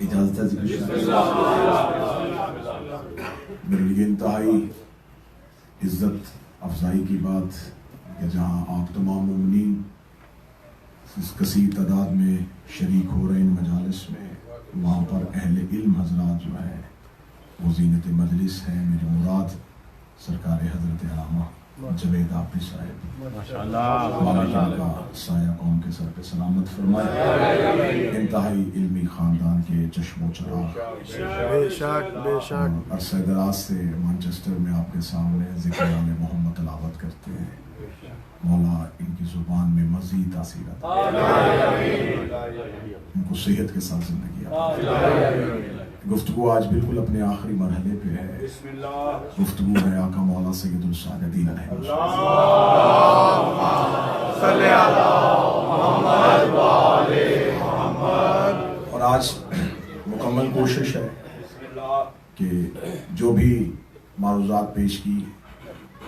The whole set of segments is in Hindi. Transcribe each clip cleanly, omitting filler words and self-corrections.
इजाजत है जिक्र मेरे लिए इंतहाई इज्जत अफजाई की बात कि जहाँ आप तमाम मोमिनीन इस कसीर तादाद में शरीक हो रहे इन मजालिस में, वहाँ पर अहले इल्म हजरात जो है वो ज़ीनत मजलिस है। मेरी मुराद सरकार हज़रत अल्लामा जवेद आफी साहब का साया कौम के सर पे सलामत फरमाए। इंतहाई इल्मी ख़ानदान के चश्मो चराग अरसे दराज से मैनचेस्टर में आपके सामने ज़िक्र मोहम्मद तलावत करते हैं। मौला इनकी ज़ुबान में मज़ीद तासीर अता इनको सेहत के साथ ज़िंदगी अता। गुफ्तगू आज बिल्कुल अपने आखिरी मरहले पे है। गुफ्तगू है आका मौला सैयदुल साजिदीन और आज मुकम्मल कोशिश है कि जो भी मारूज़ात पेश की,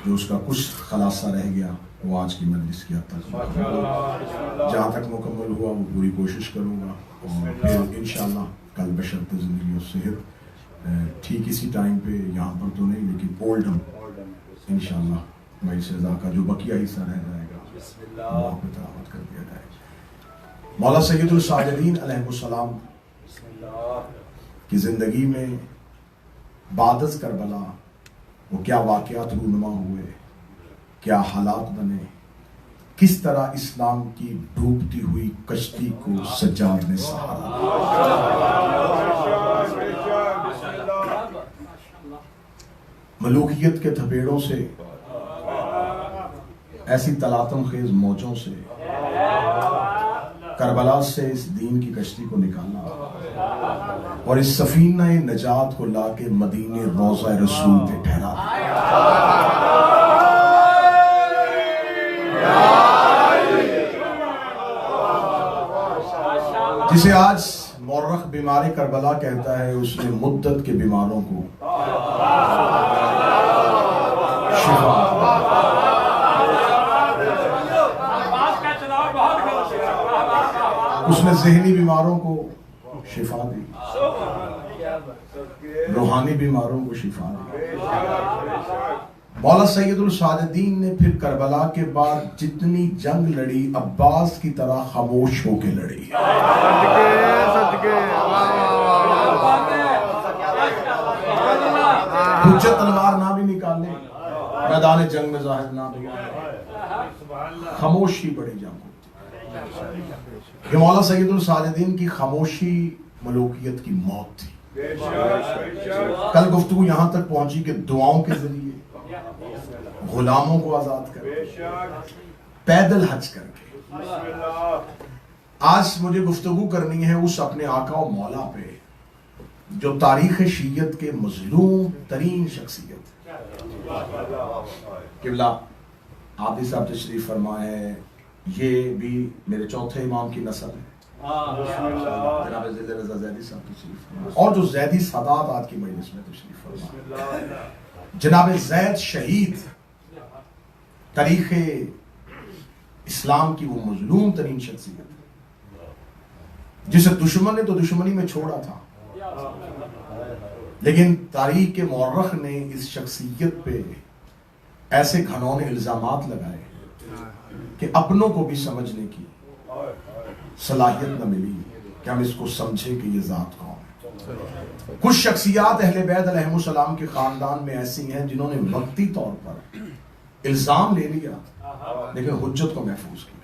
जो उसका कुछ खलासा रह गया वो आज की मजलिस की हद तक जहाँ तक मुकम्मल हुआ वो पूरी कोशिश करूँगा। और फिर इंशाअल्लाह कल बशर्ते ज़िंदगी और सेहत ठीक इसी टाइम पे, यहाँ पर तो नहीं लेकिन ओल्डम इंशाअल्लाह भाई सज़ा का जो बकिया हिस्सा रह जाएगा वहाँ पे तलावत कर दिया जाएगा। मौला सैयदुल साजिदीन अलैहिस्सलाम की ज़िंदगी में बादस करबला वो क्या वाक़यात रूनुमा हुए, क्या हालात बने, किस तरह इस्लाम की डूबती हुई कश्ती को सज्जाद ने सहारा। मलूकियत के थपेड़ों से, ऐसी तलातम खेज मौजों से करबला से इस दीन की कश्ती को निकाला और इस सफीना नजात को लाके मदीने रोज़ा रसूल पे ठहरा। जिसे आज मौरख बीमारी करबला कहता है, उसने मुद्दत के बीमारों को शिफा, उसने ज़हनी बीमारों को शिफा दी, रूहानी बीमारों को शिफा दी। मौला सैयदुल साजिदीन ने फिर करबला के बाद जितनी जंग लड़ी अब्बास की तरह खामोश होके लड़ी। हुज्जत तलवार ना भी निकाले, मैदान जंग में जाहिर ना भी, खामोशी बड़ी जंग होती। मौला सैयदुल साजिदीन की खामोशी मलूकियत की मौत थी। कल गुफ्तगू यहां तक पहुंची कि दुआओं के जरिए गुलामों को आजाद कर, पैदल हज करके। आज मुझे गुफ्तगू करनी है उस अपने आका और मौला पे जो तारीख शीयत के मजलूम तरीन शख्सियत। किबला आप भी साहब तशरीफ फरमाए हैं, ये भी मेरे चौथे इमाम की नस्ल है। जनाब ज़ैदी साहब तशरीफ फरमाए और जो ज़ैदी सादात आज की मजलिस में तशरीफ फरमाए, जनाब ज़ैद शहीद तारीख इस्लाम की वो मजलूम तरीन शख्सियत जिसे दुश्मन ने तो दुश्मनी में छोड़ा था, लेकिन तारीख के मौरख ने इस शख्सियत पे ऐसे घनौने इल्जामात लगाए कि अपनों को भी समझने की सलाहियत न मिली कि हम इसको समझे कि ये जात कौन है। कुछ शख्सियात अहले बैत अलैहिमुस्सलाम के खानदान में ऐसी हैं जिन्होंने वक्ती तौर पर इल्जाम ले लिया लेकिन हुज्जत को महफूज किया।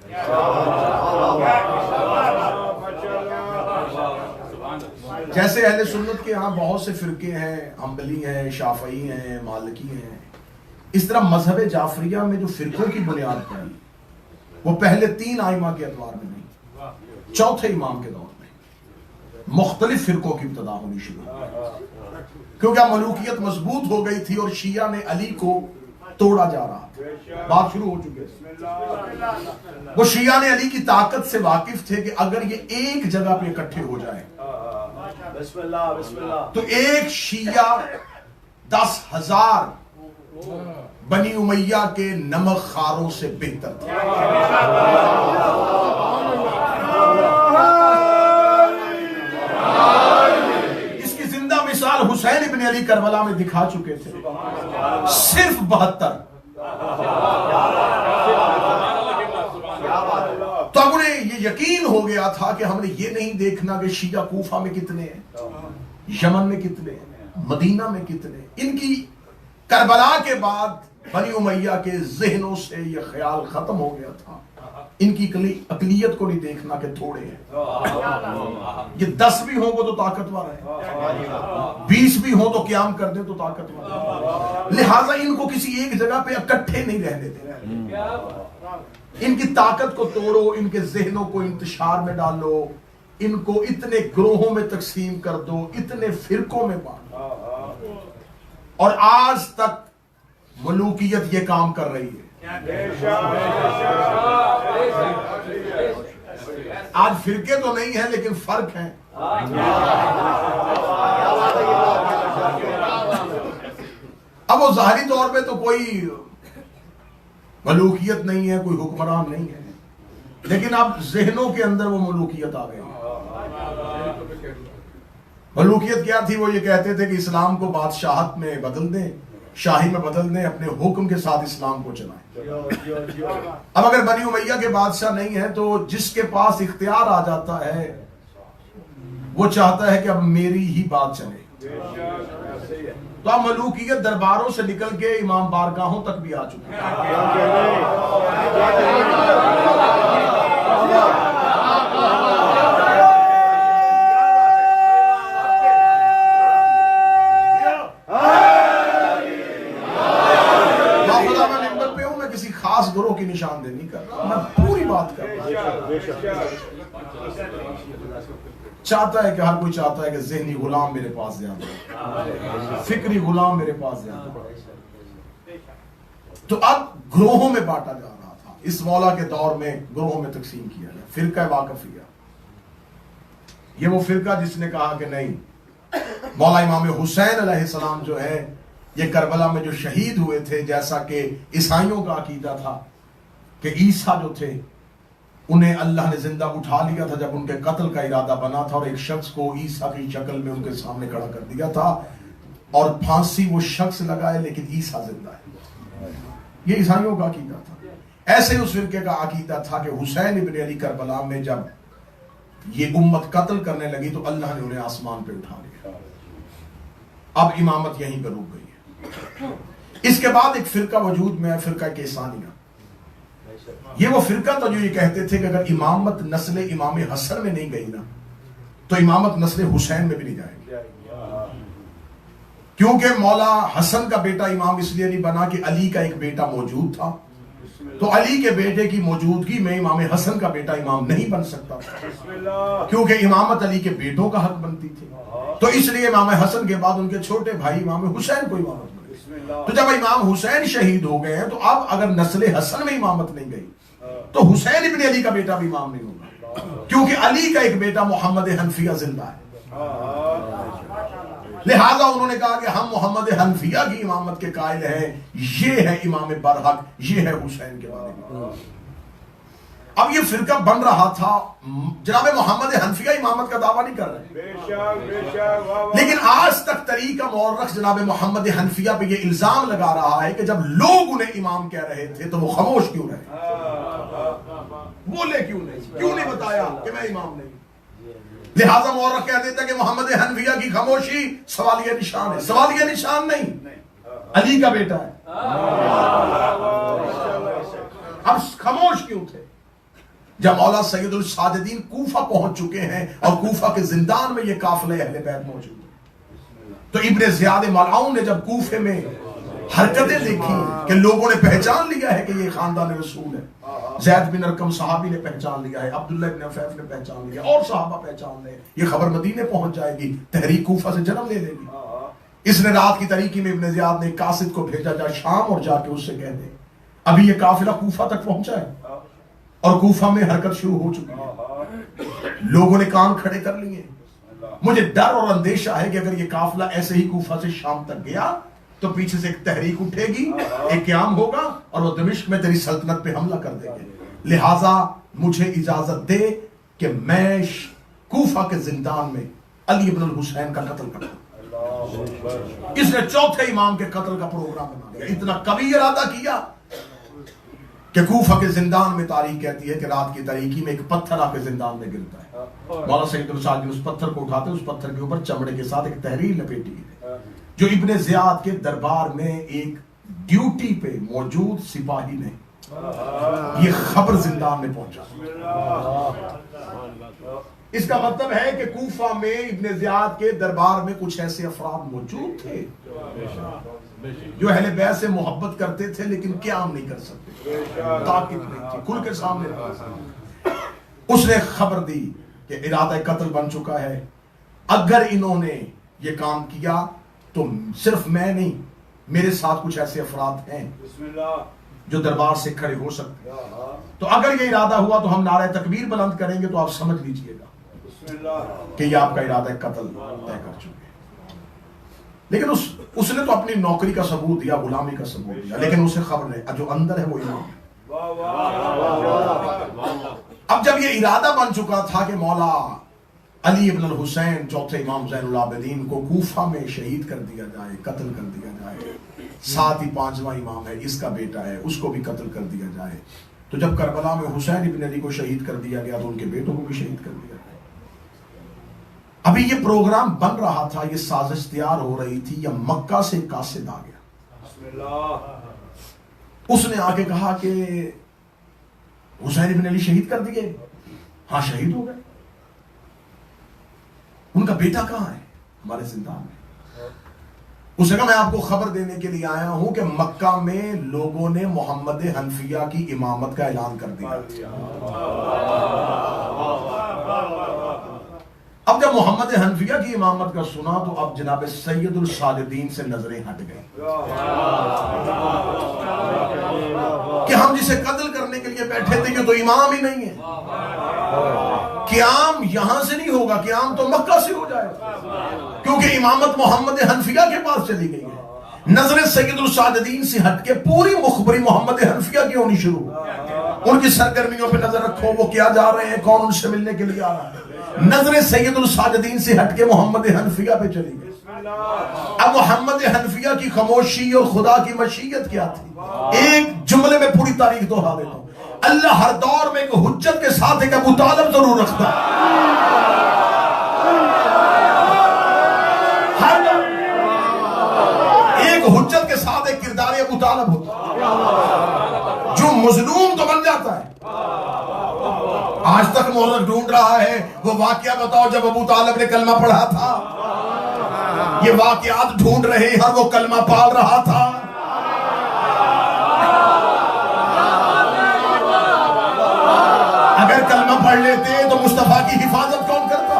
जैसे अहले सुन्नत के यहाँ बहुत से फिरके हैं, हम्बली हैं, शाफई हैं, मालिकी हैं, इस तरह मजहब जाफरिया में जो फिरकों की बुनियाद पड़ी वो पहले 3 आइमा के अतवार में नहीं, चौथे इमाम के दौर में मुख्तलिफ फिरकों की इब्तिदा होनी शुरू हुई, क्योंकि मलूकियत मजबूत हो गई थी और शिया ने अली को तोड़ा जा रहा था। बात शुरू हो चुकी है। वो शिया ने अली की ताकत से वाकिफ थे कि अगर ये एक जगह पे इकट्ठे हो जाए तो एक शिया 10,000 बनी उमैया के नमक खारों से बेहतर था। इब्न अली करबला में दिखा चुके थे, सिर्फ 72। तो अब उन्हें ये यकीन हो गया था कि हमने ये नहीं देखना कि शिया कूफा में कितने हैं, यमन में कितने हैं, मदीना में कितने। इनकी करबला के बाद बनी उमैया के जहनों से ये ख्याल खत्म हो गया था। इनकी अकलियत को नहीं देखना कि थोड़े हैं। ये 10 भी होंगे तो ताकतवर है, 20 भी हो तो क्याम कर दे तो ताकतवर है। लिहाजा इनको किसी एक जगह पे इकट्ठे नहीं रहने देना। इनकी ताकत को तोड़ो, इनके जहनों को इंतशार में डालो, इनको इतने ग्रोहों में तकसीम कर दो, इतने फिरकों में बांटो। और आज तक मलूकियत ये काम कर रही है। आज फिरके तो नहीं है लेकिन फर्क है। अब वो जाहिरी तौर पे तो कोई मलूकियत नहीं है, कोई हुक्मरान नहीं है, लेकिन अब जहनों के अंदर वो मलूकियत आ गई। मलूकियत क्या थी? वो ये कहते थे कि इस्लाम को बादशाहत में बदल दें, शाही में बदल दें, अपने हुक्म के साथ इस्लाम को चलाएं। अब अगर बनी उमैया के बादशाह नहीं है तो जिसके पास इख्तियार आ जाता है वो चाहता है कि अब मेरी ही बात चले। तो अब मलूकियत दरबारों से निकल के इमाम बारगाहों तक भी आ चुकी है। खास गुरों की निशानदेही नहीं कर रहा, मैं पूरी बात कर रहा हूं। चाहता है कि हर कोई चाहता है कि ज़हनी गुलाम मेरे पास ज्यादा, फिक्री गुलाम मेरे पास ज्यादा। तो अब ग्रोहों में बांटा जा रहा था। इस मौला के दौर में ग्रोहों में तकसीम किया गया। फिरका वाकफिया, ये वो फिरका जिसने कहा कि नहीं, मौला इमाम हुसैन अलैहिस्सलाम जो है ये करबला में जो शहीद हुए थे, जैसा कि ईसाइयों का अकीदा था कि ईसा जो थे उन्हें अल्लाह ने जिंदा उठा लिया था जब उनके कत्ल का इरादा बना था, और एक शख्स को ईसा की शक्ल में उनके सामने खड़ा कर दिया था और फांसी वो शख्स लगाए लेकिन ईसा जिंदा है। ये ईसाइयों का अकीदा था। ऐसे उस फिरके का अकीदा था कि हुसैन इब्न अली करबला में जब ये उम्मत कत्ल करने लगी तो अल्लाह ने उन्हें आसमान पे उठा लिया। अब इमामत यहीं पर रुक गई। इसके बाद एक फिरका वजूद में है, फिरका केसानिया। ये वो फिरका था जो ये कहते थे कि अगर इमामत नस्ल इमाम हसन में नहीं गई ना तो इमामत नस्ल हुसैन में भी नहीं जाएगी, क्योंकि मौला हसन का बेटा इमाम इसलिए नहीं बना कि अली का एक बेटा मौजूद था, तो अली के बेटे की मौजूदगी में इमाम हसन का बेटा इमाम नहीं बन सकता, क्योंकि इमामत अली के बेटों का हक बनती थी। तो इसलिए इमाम हसन के बाद उनके छोटे भाई इमाम हुसैन को इमामत बनी। तो जब इमाम हुसैन शहीद हो गए हैं तो अब अगर नस्ल हसन में इमामत नहीं गई तो हुसैन इब्न अली का बेटा भी इमाम नहीं होगा, क्योंकि अली का एक बेटा मोहम्मद हनफिया जिंदा है। लिहाजा उन्होंने कहा कि हम मोहम्मद हनफिया की इमामत के कायल हैं, ये है इमाम बरहक, ये है हुसैन के बारे में। अब ये फिरका बन रहा था, जनाब मोहम्मद हनफिया इमामत का दावा नहीं कर रहे, लेकिन आज तक तरीका मौरख जनाब मोहम्मद हनफिया पे ये इल्जाम लगा रहा है कि जब लोग उन्हें इमाम कह रहे थे तो वो खामोश क्यों रहे, बोले क्यों नहीं बताया कि मैं इमाम नहीं। लिहाजा मौरख कह देता कि मोहम्मद हनफिया की खामोशी सवालिया निशान है। सवालिया निशान नहीं, अली का बेटा है। अब खामोश क्यों थे? जब मौला सैयदुल साजिदीन कूफा पहुंच चुके हैं और कूफा के जिंदान में ये काफिले अहले बैत मौजूद है, तो इब्ने ज़ियाद मलऊन ने जब कूफे में हरकतें देखी कि लोगों ने पहचान लिया है कि ये खानदान रसूल है, ज़ैद बिन अरकम सहाबी ने पहचान लिया है, अब्दुल्लाह इब्न अफैफ ने पहचान लिया और सहाबा पहचान ले, ये खबर मदीने पहुंच जाएगी, तहरीक कूफा से जन्म ले लेगी। इसने रात की तरीकी में इब्ने ज़ियाद ने कासिद को भेजा जा शाम और जाके उससे कह दे अभी ये काफिला कूफा तक पहुंचा है और कूफा में हरकत शुरू हो चुकी है। लोगों ने कान खड़े कर लिए। मुझे डर और अंदेशा है कि अगर ये काफिला ऐसे ही कूफा से शाम तक गया तो पीछे से एक तहरीक उठेगी, एक क़याम होगा और वो दमिश्क में तेरी सल्तनत पे हमला कर देंगे। लिहाजा मुझे इजाजत दे कि मैं कूफा के जिंदान में अली इब्न हुसैन का कत्ल करूं। इसने चौथे इमाम के कत्ल का प्रोग्राम बना दिया। इतना कभी इरादा किया कि कूफा के जिंदान में तारीख कहती है कि रात की तारीकी में एक पत्थर आके जिंदान में गिरता है। मौला सैयद साद उस पत्थर को उठाते, उस पत्थर के ऊपर चमड़े के साथ एक तहरीर लपेटी है जो इब्ने ज़ियाद के दरबार में एक ड्यूटी पे मौजूद सिपाही ने ये खबर जिंदान में पहुंचा। इसका मतलब है कि कूफा में इब्ने ज़ियाद के दरबार में कुछ ऐसे अफराद मौजूद थे जो अहले बैत से मोहब्बत करते थे लेकिन क़याम नहीं कर सकते, ताकत नहीं थी, खुल के सामने। उसने खबर दी कि इरादा कत्ल बन चुका है, अगर इन्होंने ये काम किया तो सिर्फ मैं नहीं, मेरे साथ कुछ ऐसे अफराद हैं जो दरबार से खड़े हो सकते हैं। तो अगर ये इरादा हुआ तो हम नारे तकबीर बुलंद करेंगे, तो आप समझ लीजिएगा कि ये आपका इरादा कत्ल तय कर चुके हैं। लेकिन उसने तो अपनी नौकरी का सबूत दिया, गुलामी का सबूत दिया, लेकिन उसे खबर है जो अंदर है वो इमाम है। अब जब ये इरादा बन चुका था कि मौला अली इब्न हुसैन चौथे इमाम ज़ैनुल आबिदीन को कूफा में शहीद कर दिया जाए, कत्ल कर दिया जाए, साथ ही पांचवा इमाम है, इसका बेटा है, उसको भी कत्ल कर दिया जाए, तो जब करबला में हुसैन इब्न अली को शहीद कर दिया गया तो उनके बेटों को भी शहीद कर दिया गया। अभी ये प्रोग्राम बन रहा था, ये साजिश तैयार हो रही थी, या मक्का से कासिद आ गया। उसने आके कहा कि हुसैन इब्न अली शहीद कर दिए। हाँ, शहीद हो गए। उनका बेटा कहां है? हमारे जिंदान में। उसने कहा मैं आपको खबर देने के लिए आया हूं कि मक्का में लोगों ने मोहम्मद हनफिया की इमामत का ऐलान कर दिया। अब जब मोहम्मद हनफिया की इमामत का सुना तो अब जनाब सैयदुल साजिदीन से नजरें हट गई कि हम जिसे कत्ल करने के लिए बैठे थे ये तो इमाम ही नहीं है। क़याम यहां से नहीं होगा, क़याम तो मक्का से हो जाएगा, क्योंकि इमामत मोहम्मद हनफिया के पास चली गई है। नजरें सैयदुल साजिदीन से हटके पूरी मुखबरी मोहम्मद हनफिया की होनी शुरू। उनकी सरगर्मियों पे नजर रखो, वो क्या जा रहे हैं, कौन उनसे मिलने के लिए आ रहा है। नजरें सैयदुल साजिदीन से हटके मोहम्मद हनफिया पे चली गई। अब मोहम्मद हनफिया की खामोशी और खुदा की मशीयत क्या थी, एक जुमले में पूरी तारीख दोहरा देता हूं। अल्लाह हर दौर में एक हुज्जत के साथ एक अबू तालिब जरूर रखता है। हर एक हुज्जत के साथ एक किरदार अबू तालिब होता है जो मजलूम तो बन जाता है। आज तक मोहरत ढूंढ रहा है वो वाकया बताओ जब अबू तालिब ने कलमा पढ़ा था। ये वाकयात ढूंढ रहे हैं वो कलमा पाल रहा था। अगर कलमा पढ़ लेते तो मुस्तफा की हिफाजत कौन करता?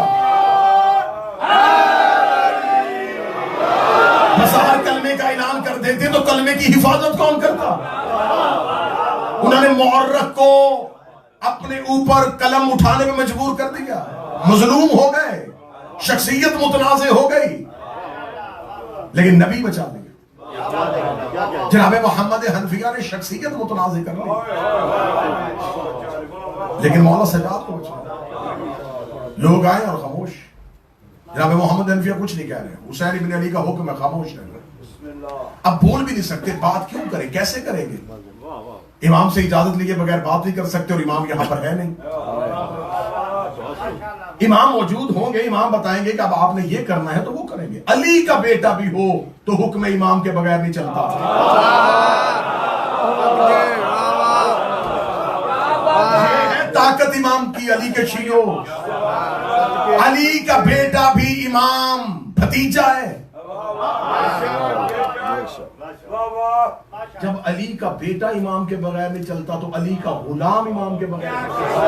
बस हर कलमे का ऐलान कर देते तो कलमे की हिफाजत कौन करता? उन्होंने मुअर्रख को अपने ऊपर कलम उठाने में मजबूर कर दिया, मजलूम हो गए, शख्सियत मुतनाज़े हो गई, लेकिन नबी बचा दिया। जनाब मोहम्मद हनफिया ने शख्सियत मुतनाज़े कर ली, लेकिन मौला सजाद को बचा। लोग आए और खामोश। जनाब मोहम्मद हनफिया कुछ नहीं कह रहे, हुसैन इब्न अली का हुक्म है, खामोश रहे। अब बोल भी नहीं सकते, बात क्यों करें, कैसे करेंगे? इमाम से इजाजत लिए बगैर बात नहीं कर सकते और इमाम यहां पर है नहीं। इमाम मौजूद होंगे, इमाम बताएंगे कि अब आपने ये करना है तो वो करेंगे। अली का बेटा भी हो तो हुक्म इमाम के बगैर नहीं चलता। ये है ताकत इमाम की, अली के शियो। अली का बेटा भी इमाम, भतीजा है। जब अली का बेटा इमाम के बगैर नहीं चलता तो अली का गुलाम इमाम के बगैर नहीं चलता।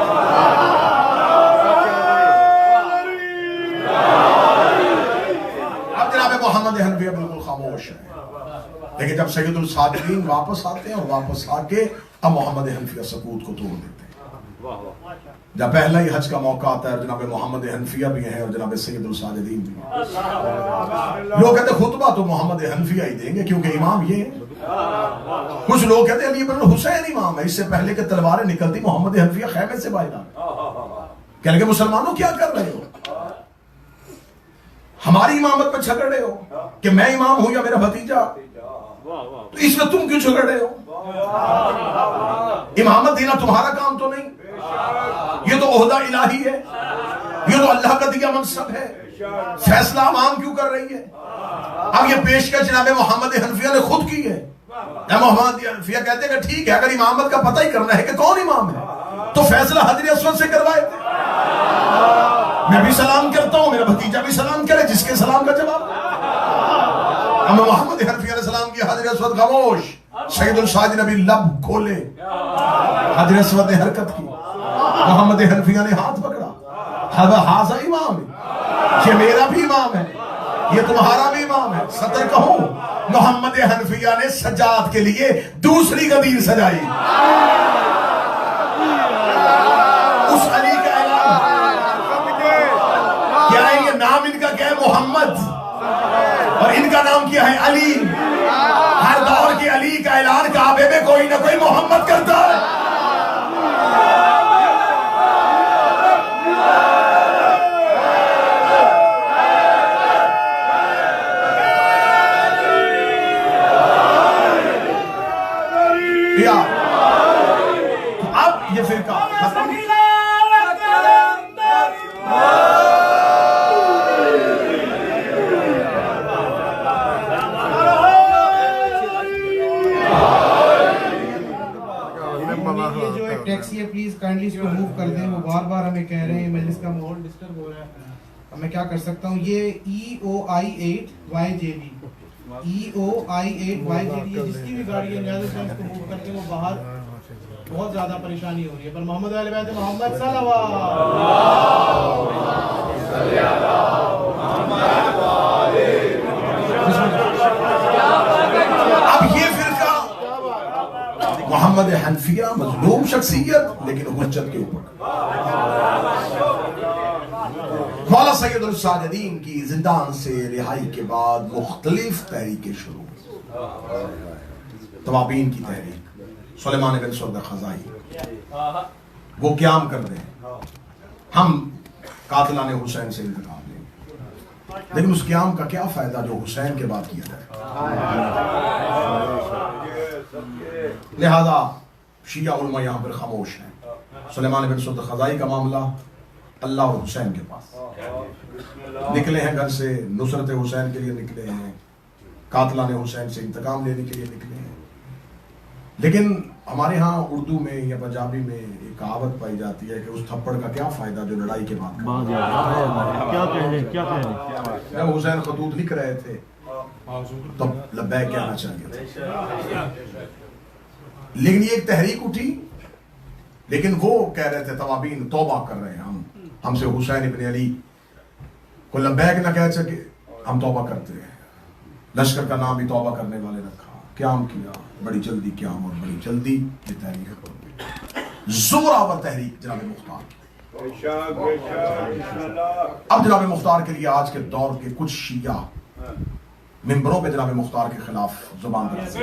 अब जनाब मोहम्मद हनफिया बिल्कुल खामोश है, लेकिन जब सैयदुल साजिदीन वापस आते हैं और वापस आके अब मोहम्मद हनफिया सकूत को तोड़ देते हैं। जब पहला ही हज का मौका आता है, जनाब मोहम्मद हनफिया भी हैं और जनाब सैयदुल साजिदीन भी हैं। लोग कहते खुतबा तो मोहम्मद हनफिया ही देंगे क्योंकि इमाम ये है। कुछ लोग कहते अली इब्न हुसैन इमाम है, इससे पहले के तलवारें निकलती मोहम्मद हनफिया खैमे से बाहर आ। कहने के मुसलमानों क्या कर रहे हो? हमारी इमामत में झगड़ रहे हो कि मैं इमाम हूं या मेरा भतीजा, तो इसमें तुम क्यों झगड़ रहे हो? इमामत देना तुम्हारा काम तो नहीं, ये तो ओहदा इलाही है, ये तो अल्लाह का दिया मनसब है। फैसला अवाम क्यों कर रही है? अब ये पेशकश जनाब मोहम्मद हनफिया ने खुद की है। मोहम्मद हनफिया कहते हैं कि ठीक है, अगर इमामत का पता ही करना है कि कौन इमाम है तो फैसला हजरत अस्वद से करवाए थे। मैं भी सलाम करता हूं, मेरा भतीजा भी सलाम करे, जिसके सलाम का जवाब। मोहम्मद हनफिया ने सलाम किया, हजरत अस्वद खामोश। सैयदुल साजिद नबी लब खोले, हजरत अस्वद ने हरकत की, मोहम्मद हनफिया ने हाथ पकड़ा, हाजा इमाम है, ये मेरा भी इमाम है, ये तुम्हारा भी इमाम है। सदर कहूं, मोहम्मद हनफिया ने सजाद के लिए दूसरी गदीर सजाई। उस अली का ऐलान, क्या है ये नाम इनका क्या है? मोहम्मद, और इनका नाम क्या है? अली। हर दौर के अली का ऐलान काबे में कोई ना कोई मोहम्मद करता है। तो अब ये फिरका टैक्सी है, प्लीज काइंडली इसको मूव कर दें। वो बार बार हमें कह रहे हैं मजलिस का माहौल डिस्टर्ब हो रहा है। अब मैं क्या कर सकता हूँ? ये EOI8YJB EOI8YJB है, जिसकी भी गाड़ी है न्याज़ से इसको मूव करके वो बाहर, बहुत ज्यादा परेशानी हो रही है। पर मोहम्मद अहले बैत मोहम्मद सल्लल्लाहु अब ये फिरका मोहम्मद हनफिया मजलूम शख्सियत, लेकिन हुज्जत के ऊपर। मौला सैयदुल साजिदीन की जिंदान से रिहाई के बाद मुख्तलिफ तहरीकें शुरू, तवाबीन की तहरीक, सुलेमान बिन सौद खज़ाई, वो क़याम कर रहे हैं हम कातिलाने हुसैन से इंतकाम लेंगे, लेकिन उस क़याम का क्या फायदा जो हुसैन के बाद किया जाए। लिहाजा शिया उलमा यहाँ पर खामोश हैं। सुलेमान बिन सौद खज़ाई का मामला अल्लाह और हुसैन के पास, निकले हैं घर से, नुसरत हुसैन के लिए निकले हैं, कातिलाने हुसैन से इंतकाम लेने के लिए निकले हैं। लेकिन हमारे यहाँ उर्दू में या पंजाबी में एक कहावत पाई जाती है कि उस थप्पड़ का क्या फायदा जो लड़ाई के बाद। जब हुसैन खतूत लिख रहे थे तो लब्बैक कहना चाहिए था, लेकिन ये एक तहरीक उठी, लेकिन वो कह रहे थे तवाबीन तौबा कर रहे हैं, हमसे हुसैन इब्न अली को लब्बैक न कह सके, हम तौबा करते हैं। लश्कर का नाम भी तौबा करने वाले रखा, क़याम किया, बड़ी जल्दी क़याम और बड़ी जल्दी ये तहरीक, जोरावर तहरीक जनाब मुख्तार। अब जनाब मुख्तार के लिए आज के दौर के कुछ शिया मिंबरों पे जनाब मुख्तार के खिलाफ जुबान दराज़ी,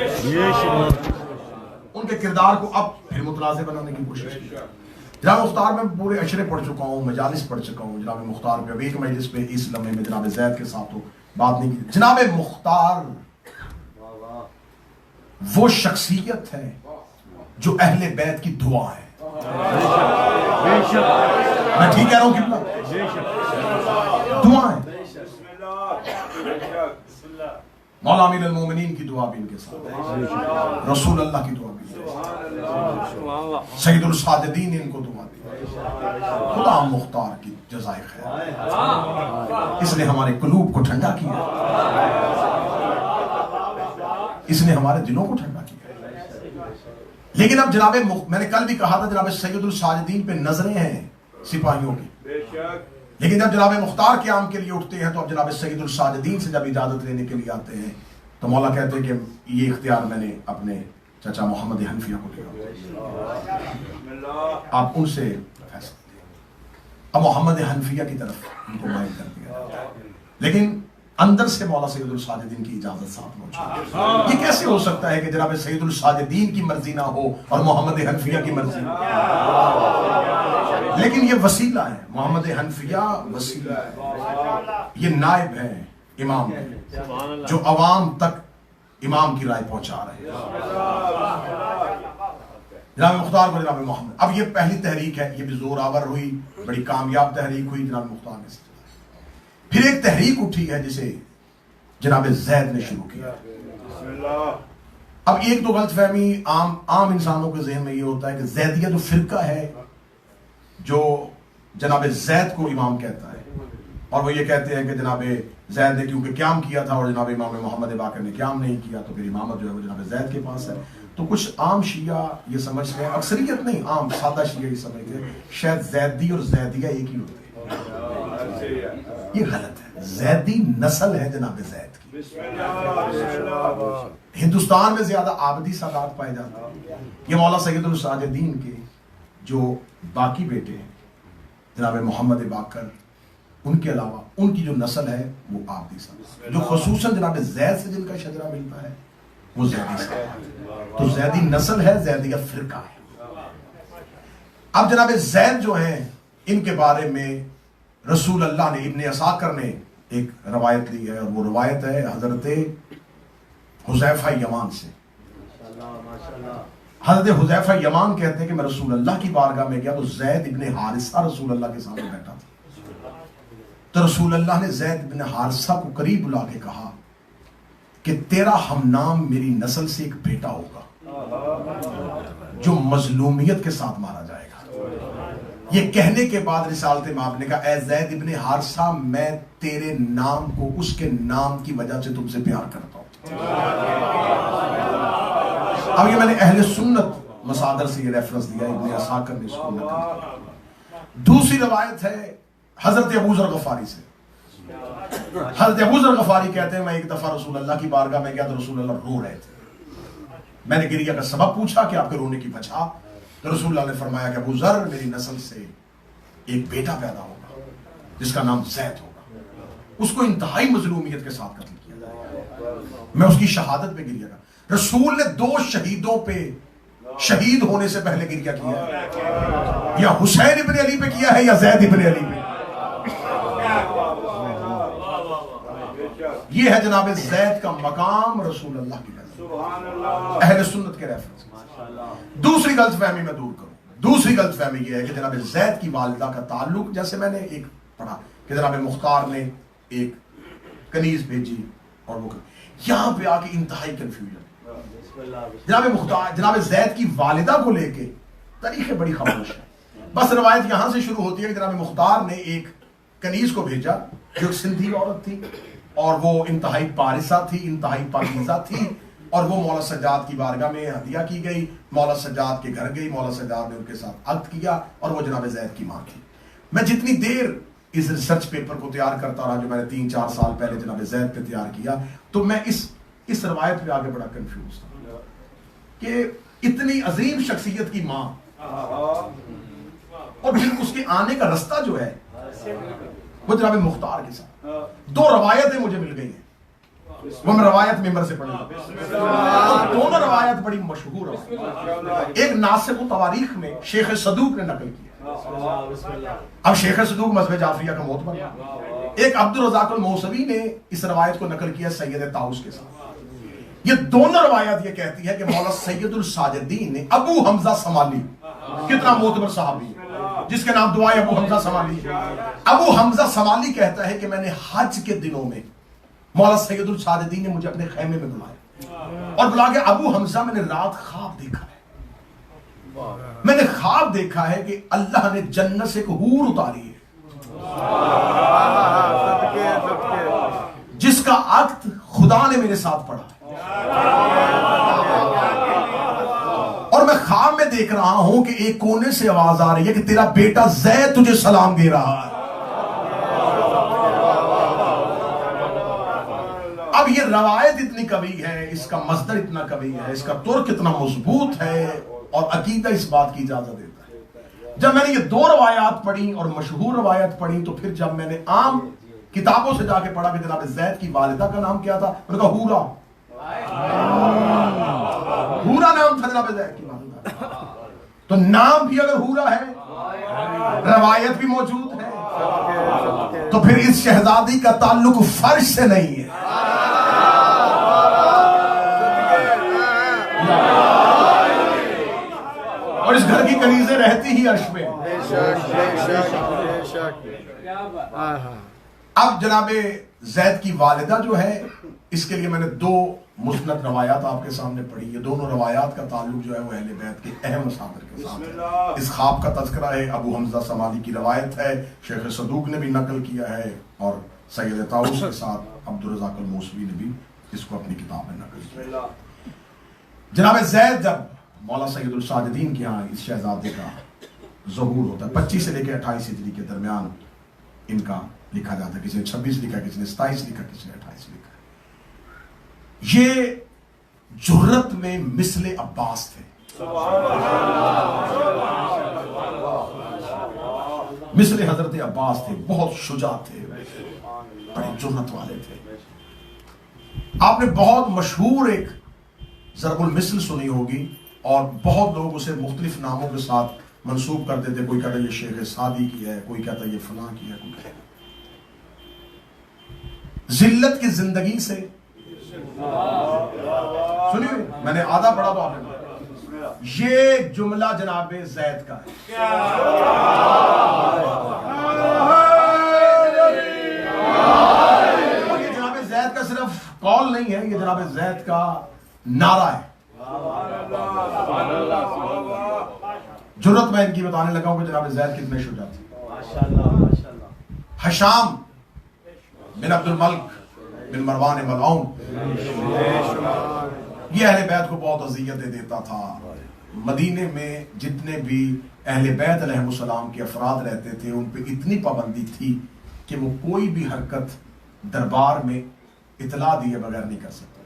उनके किरदार को अब फिर मुतनाज़े बनाने की कोशिश की। जनाब मुख्तार में पूरे अशरे पढ़ चुका हूँ, मजालिस पढ़ चुका हूँ। जनाब मुख्तार पे एक मजलिस पे इस लम्हे में जनाब जैद के साथ तो बात नहीं की। जनाब मुख्तार वो शख्सियत है जो अहले बैत की दुआ है। मैं ठीक कह रहा हूँ कितना? दुआ है। मौला अमीर अल मोमिनीन की दुआ भी इनके साथ, रसूल अल्लाह की दुआ भी, सैयदुल साजिदीन ने इनको दुआ दी। खुदा मुख्तार की जज़ाए खैर, इसने हमारे कुलूब को ठंडा किया, इसने हमारे दिलों को ठंडा किया। लेकिन अब जनाब, मैंने कल भी कहा था जनाब सैयदुल साजिदीन पे नजरें हैं सिपाहियों की, लेकिन जब जनाब मुख्तार क़याम के लिए उठते हैं तो अब जनाब सैयदुल साजिदीन से जब इजाजत लेने के लिए आते हैं तो मौला कहते हैं कि ये इख्तियार मैंने अपने चाचा मोहम्मद हनफिया को दिया, आप उनसे फैसला दें। अब मोहम्मद हनफिया की तरफ उनको माइल कर दिया, लेकिन अंदर से मौला सैयदुल साजिदीन की इजाजत साथ मौजूद। ये कैसे हो सकता है कि जनाब सैयदुल साजिदीन की मर्जी ना हो और मोहम्मद हनफिया की मर्जी? लेकिन ये वसीला है, मोहम्मद हनफिया वसीला है, ये नायब है इमाम है, जो अवाम तक इमाम की राय पहुंचा रहे हैं। जनाब मुख्तार को जनाब मोहम्मद, अब ये पहली तहरीक है, ये भी जोरावर हुई, बड़ी कामयाब तहरीक हुई जनाब मुख्तार ने। फिर एक तहरीक उठी है जिसे जनाब जैद ने शुरू किया। अब एक तो गलतफहमी आम इंसानों के जहन में ये होता है कि जैदिया जो फिरका है जो जनाब जैद को इमाम कहता है, और वो ये कहते हैं कि जनाब जैद ने क्योंकि क्याम किया था और जनाब इमाम मोहम्मद बाकर ने क्याम नहीं किया तो फिर इमामत जो है वो जनाब जैद के पास है। तो कुछ आम शिया ये समझते हैं, अक्सरियत नहीं, आम सादा शिया ये समझते हैं शायद जैदी और जैदिया एक ही होते हैं। ये गलत है, जैदी नस्ल है जनाब जैद की। हिंदुस्तान में ज्यादा आबदी सादात पाए जाते हैं। ये मौला सैयदुल साजिदीन के जो बाकी बेटे हैं जनाब मोहम्मद बाकर, उनके अलावा उनकी जो नस्ल है वो आबदी सादात, जो खुसूसन जनाब जैद से जिनका शजरा मिलता है वो जैदी सादात। तो जैदी नस्ल है, जैदिया फिरका है। अब जनाब जैद जो हैं इनके बारे में रसूल अल्लाह ने, इब्ने असाकर ने एक रवायत ली है, और वो रवायत है हजरत हुज़ैफा यमान से। हजरत हुज़ैफा यमान कहते हैं कि मैं रसूल अल्लाह की बारगाह में गया तो जैद इब्ने हारिसा रसूल अल्लाह के सामने बैठा था। तो रसूल अल्लाह ने जैद इब्ने हारिसा को करीब बुला के कहा कि तेरा हमनाम मेरी नस्ल से एक बेटा होगा जो मजलूमियत के साथ मारा जाएगा। ये कहने के बाद रिसालत माब ने कहा, ए ज़ैद इब्ने हारिसा, मैं तेरे नाम को उसके नाम की वजह से तुमसे प्यार करता हूं। अब ये मैंने अहले सुन्नत मसादर से ये रेफरेंस दिया, इब्ने असाकर ने इसको नकल। दूसरी रवायत है हजरत अबू ज़र गफारी से। हजरत अबू ज़र गफारी कहते हैं मैं एक दफा रसूल अल्लाह की बारगाह में गया तो रसूल अल्लाह रो रहे थे। मैंने गिरिया का सबब पूछा कि आपके रोने की वजह, तो रसूल अल्लाह ने फरमाया कि अबू ज़र, मेरी नस्ल से एक बेटा पैदा होगा जिसका नाम ज़ैद होगा, उसको इंतहाई मजलूमियत के साथ कत्ल किया जाएगा, मैं उसकी शहादत पे गिरिया का। रसूल ने 2 शहीदों पे शहीद होने से पहले गिरिया किया है, या हुसैन इब्ने अली पे किया है या ज़ैद इब्ने अली पे। ये है जनाब ज़ैद का मकाम रसूल अल्लाह की नज़र, अहले सुन्नत के रेफरेंस। दूसरी गलतफहमी मैं दूर करूं, दूसरी गलतफहमी यह है कि जनाब ज़ैद की वालिदा का ताल्लुक, जैसे मैंने एक पढ़ा कि जनाब मुख्तार ने एक कनीज भेजी और वो यहां पे आके इंतहाई कंफ्यूजन। जनाब मुख्तार, जनाब ज़ैद की वालिदा को लेके तारीखें बड़ी खामोश है। बस रवायत यहां से शुरू होती है कि जनाब मुख्तार ने एक कनीज को भेजा जो एक सिंधी औरत थी और वो इंतहाई पारिसा थी, इंतहाई पाकीज़ा थी, और वो मौला सज्जाद की बारगाह में हदिया की गई। मौला सज्जाद के घर गई, मौला सज्जाद ने उनके साथ अक्द किया और वो जनाब ज़ैद की मां थी। मैं जितनी देर इस रिसर्च पेपर को तैयार करता रहा जो मैंने 3-4 साल पहले जनाब ज़ैद पे तैयार किया, तो मैं इस रवायत पे आगे बड़ा कंफ्यूज था कि इतनी अजीम शख्सियत की मां और फिर उसके आने का रास्ता जो है वो जनाब मुख्तार के साथ। 2 रवायतें मुझे मिल गई हैं, वो मैं रवायत मेंबर से पढ़ूंगा। तो दोनों रवायत बड़ी मशहूर है। एक नासिब तवारीख में शेख सदूक ने नकल किया, अब शेख सदूक मज़हब जाफरिया का मोतबर। एक अब्दुल रज़ाक अल मौसवी ने इस रवायत को नकल किया सैयद ताउस के साथ। ये दोनों रवायत ये कहती है कि मौला सैयदुल साजिदीन ने अबू हमजा समाली, कितना मोतबर सहाबी है जिसके नाम दुआए अबू हमजा समाली। अबू हमजा समाली कहता है कि मैंने हज के दिनों में मौला सैयदुल साजिदीन ने मुझे अपने खेमे में बुलाया और बुला के, अबू हमजा मैंने रात ख्वाब देखा है, मैंने ख्वाब देखा है कि अल्लाह ने जन्नत से एक हूर उतारी है जिसका अक्द खुदा ने मेरे साथ पढ़ा है, और मैं ख्वाब में देख रहा हूं कि एक कोने से आवाज आ रही है कि तेरा बेटा ज़ैद तुझे सलाम दे रहा है। अब ये रवायत इतनी कवी है, इसका मस्दर इतना कवी है, इसका तुर्क इतना मजबूत है और अकीदा इस बात की इजाजत देता है। जब मैंने ये 2 रवायात पढ़ी और मशहूर रवायत पढ़ी, तो फिर जब मैंने आम किताबों से जाके पढ़ा कि जनाब ज़ैद की वालिदा का नाम क्या था, मैंने कहा हूरा, हूरा नाम था जनाब ज़ैद की वालिदा। तो नाम भी अगर हूरा है रवायत भी मौजूद है। तो फिर इस शहजादी का ताल्लुक फर्श से नहीं है। और इस घर की कनीज़ें रहती ही अर्श में। अब जनाबे जैद की वालिदा जो है, इसके लिए मैंने दो मुस्नद रवायात आपके सामने पढ़ी। ये दोनों रवायात का ताल्लुक जो है वो अहले बैत के अहम मसादिर के साथ है। इस ख्वाब का तज़किरा है, अबू हमजा समाली की रवायत है, शेख सदूक ने भी नकल किया है और सैयद ताऊस के साथ अब्दुल रज़ाक अल मौसवी ने भी इसको अपनी किताब में नकल किया। जनाब जैद जब मौला सैयदुल साजिदीन के यहाँ इस शहजादे का ज़हूर होता है, 25 से लेकर 28 हिजरी के दरमियान इनका लिखा जाता है। किसी ने 26 लिखा, किसी ने 27 लिखा, किसी ने 28 लिखा। ये जुर्रत में मिसले अब्बास थे। मिसले हजरत अब्बास थे, बहुत शुजा थे, बड़े जुर्रत वाले थे। आपने बहुत मशहूर एक ज़रबुल मिसल सुनी होगी और बहुत लोग उसे मुख्तलिफ नामों के साथ मंसूब करते थे। कोई कहता ये शेख सादी की है, कोई कहता ये फलां की है, कोई कहता जिल्लत की जिंदगी से। सुनिए, मैंने आधा पढ़ा तो आपने, ये जुमला जनाबे जैद का है। ये जनाबे जैद का सिर्फ कौल नहीं है, ये जनाबे जैद का नारा है। जुर्रत में इनकी बताने लगा हूं कि जनाब जैद कितने शुजा थे। हशाम बिन अब्दुल मल्क बिन मरवान मलऊन, ये अहले बैत को बहुत अज़ियतें देता था। मदीने में जितने भी अहले बैत अलैहिमुस्सलाम के अफराद रहते थे, उन पे इतनी पाबंदी थी कि वो कोई भी हरकत दरबार में इतला दिए बगैर नहीं कर सकते।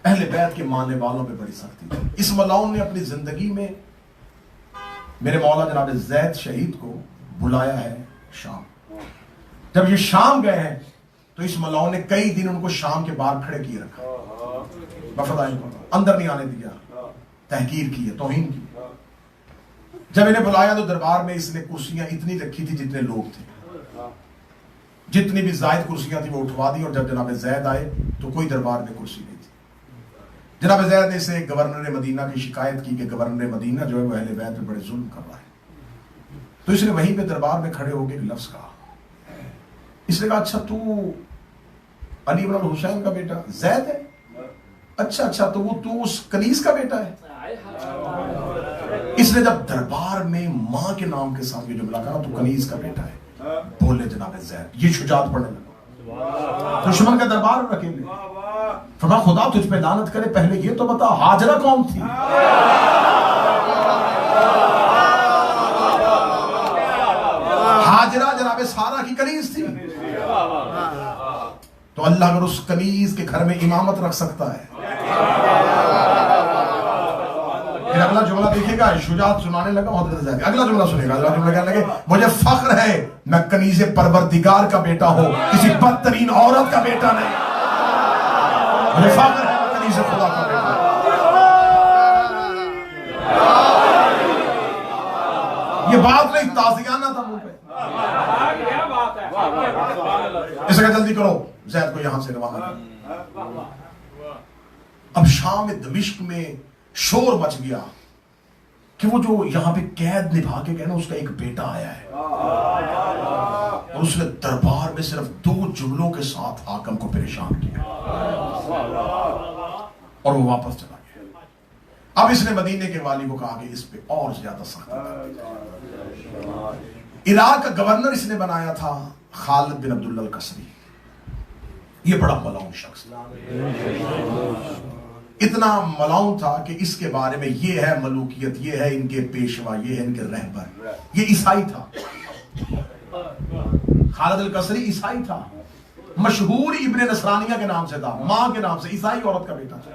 अहले बैत के मानने वालों पे बड़ी सख्ती थी। इस मलऊन ने अपनी जिंदगी में मेरे मौला जनाब जैद शहीद को बुलाया है शाम। जब ये शाम गए हैं तो इस मलऊन ने कई दिन उनको शाम के बाहर खड़े किए रखा, अंदर नहीं आने दिया, तहकीर की है, तौहीन की। जब इन्हें बुलाया तो दरबार में इसने कुर्सियां इतनी रखी थी जितने लोग थे, जितनी भी जायद कुर्सियां थी वो उठवा दी। और जब जनाब जैद आए तो कोई दरबार में कुर्सी नहीं थी। जनाब जैद ने इसे गवर्नर मदीना की शिकायत की कि गवर्नर मदीना जो है वो अहले बैत पे बड़े जुल्म कर रहा है। तो इसने वहीं पे दरबार में खड़े होकर एक लफ्ज कहा। इसने कहा, अच्छा तू अली इब्न हुसैन का बेटा जैद है? अच्छा अच्छा, तो वो तू उस कनीज का बेटा है? इसने जब दरबार में मां के नाम के साथ ये जुमला कहा, तो कनीज का बेटा है, बोले जनाब जैद, ये शुजात पढ़ने लगा। दुश्मन का दरबार में अकेले फरमा, खुदा तुझ पे लानत करे, पहले ये तो बता हाजरा कौन थी? हाजरा जनाब सारा की कनीज थी। तो अल्लाह अगर उस कनीज के घर में इमामत रख सकता है। फिर अगला जुमला देखिएगा, शुजात सुनाने लगा, अगला जुमला सुनेगा। अगला जुमला कहने लगे, मुझे फख्र है मैं कनीज़े परवरदिगार का बेटा हूं, किसी बदतरीन औरत का बेटा नहीं। मुझे फख्र है मैं कनीज़े खुदा का बेटा। ये बात नहीं, ताज़ियाना था मुंह पे। इसे कहा जल्दी करो, जैद को यहां से रवाना करो। अब शाम में दमिश्क में शोर मच गया कि वो जो यहां पे कैद निभा के गए ना, उसका एक बेटा आया है और उसने दरबार में सिर्फ 2 जुमलों के साथ हाकम को परेशान किया और वो वापस चला गया। अब इसने मदीने के वाली को कहा कि इस पे और ज्यादा सख्ती कर। इराक का गवर्नर इसने बनाया था खालिद बिन अब्दुल्ला अल-कसरी। ये बड़ा मलाउन शख्स, इतना मलाउन था कि इसके बारे में ये है मलूकियत, ये है इनके पेशवा, ये है इनके रहबर। ये ईसाई था, खालिद अल-कसरी ईसाई था, मशहूर इब्ने नसरानिया के नाम से था, मां के नाम से, ईसाई औरत का बेटा था।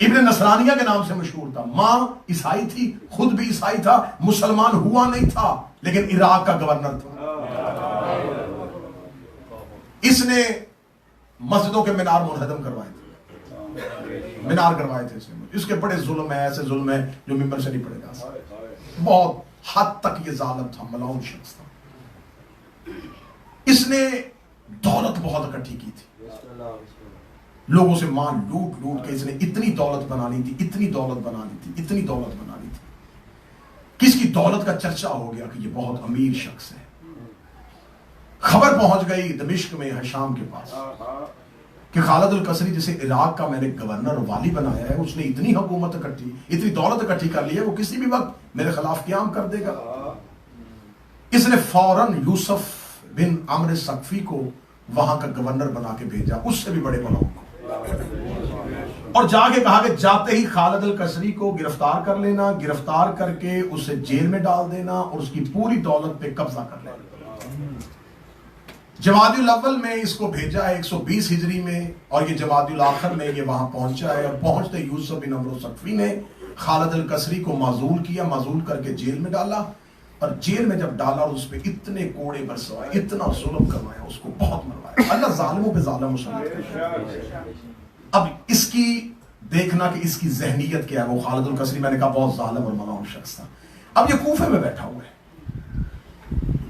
इब्ने नसरानिया के नाम से मशहूर था। मां ईसाई थी, खुद भी ईसाई था, मुसलमान हुआ नहीं था, लेकिन इराक का गवर्नर था। इसने मस्जिदों के मीनार मुनहदम करवाए थे, मीनार करवाए थे इसने। इसके बड़े जुल्म है, ऐसे जुल्म है जो मिंबर से नहीं पड़े जा सकते। बहुत हद तक ये जालिम था, मलाउन शख्स था। इसने दौलत बहुत इकट्ठी की थी, लोगों से माल लूट लूट के इसने इतनी दौलत बना ली थी, इतनी दौलत बना ली थी, इतनी दौलत बना ली थी कि इसकी दौलत का चर्चा हो गया कि ये बहुत अमीर शख्स है। खबर पहुंच गई दमिश्क में हशाम के पास कि खालिद अल कसरी, जिसे इराक का मैंने गवर्नर वाली बनाया है, उसने इतनी हुकूमत इकट्ठी, इतनी दौलत इकट्ठी कर ली है, वो किसी भी वक्त मेरे खिलाफ क़याम कर देगा। इसने फौरन यूसुफ बिन अम्र सक्फी को वहां का गवर्नर बना के भेजा, उससे भी बड़े मलाउन को, और जाके कहा कि जाते ही खालिद अल कसरी को गिरफ्तार कर लेना, गिरफ्तार करके उसे जेल में डाल देना और उसकी पूरी दौलत पे कब्जा कर लेना। जमादियुल अव्वल में इसको भेजा है 120 हिजरी में, और ये जमादियुल आखिर में ये वहां पहुंचा है। और पहुंचते यूसुफ बिन अम्र सक्फी ने खालिद अल कसरी को माजूल किया, माजूल करके जेल में डाला, और जेल में जब डाला और उस पर इतने कोड़े बरसवाए, इतना जुल्म करवाया, उसको बहुत मरवाया। अल्लाह जालिमों पे जालिम मुसल्लत करता है। अब इसकी देखना कि इसकी जहनीयत क्या है। वो खालिद अल कसरी मैंने कहा बहुत जालिम और मलाउन शख्स था। अब ये कूफे में बैठा हुआ है,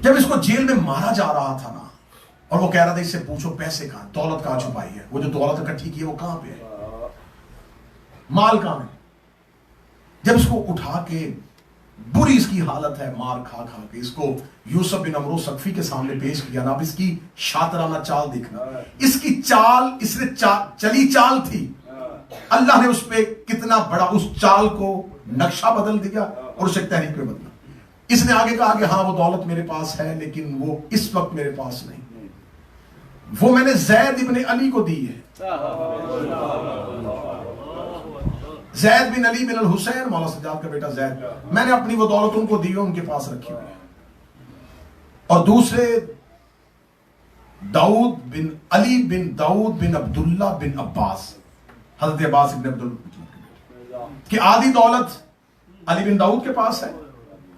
जब इसको जेल में मारा जा रहा था ना, और वो कह रहा था इससे पूछो पैसे कहां, दौलत कहां छुपाई है, वो जो दौलत इकट्ठी की है वो कहां पे है, माल कहां है। जब इसको उठा के, बुरी इसकी हालत है, मार खा खा के, इसको यूसुफ बिन अम्र सक्फी के सामने पेश किया ना। अब इसकी शातराना चाल देखना, इसकी चाल, इसने चली चाल थी, अल्लाह ने उस पे कितना बड़ा उस चाल को नक्शा बदल दिया और उसे तहरीक में बदला। इसने आगे कहा कि हाँ वो दौलत मेरे पास है, लेकिन वो इस वक्त मेरे पास नहीं, वो मैंने जैद इब्न अली को दी है। जैद बिन अली बिन अल हुसैन, मौला सज्जाद का बेटा जैद, मैंने अपनी वो दौलत उनको दी है, उनके पास रखी हुई है। और दूसरे दाऊद बिन अली बिन दाऊद बिन अब्दुल्ला बिन अब्बास, हजरत अब्बास इब्न अब्दुल्ला की आधी दौलत अली बिन दाऊद के पास है,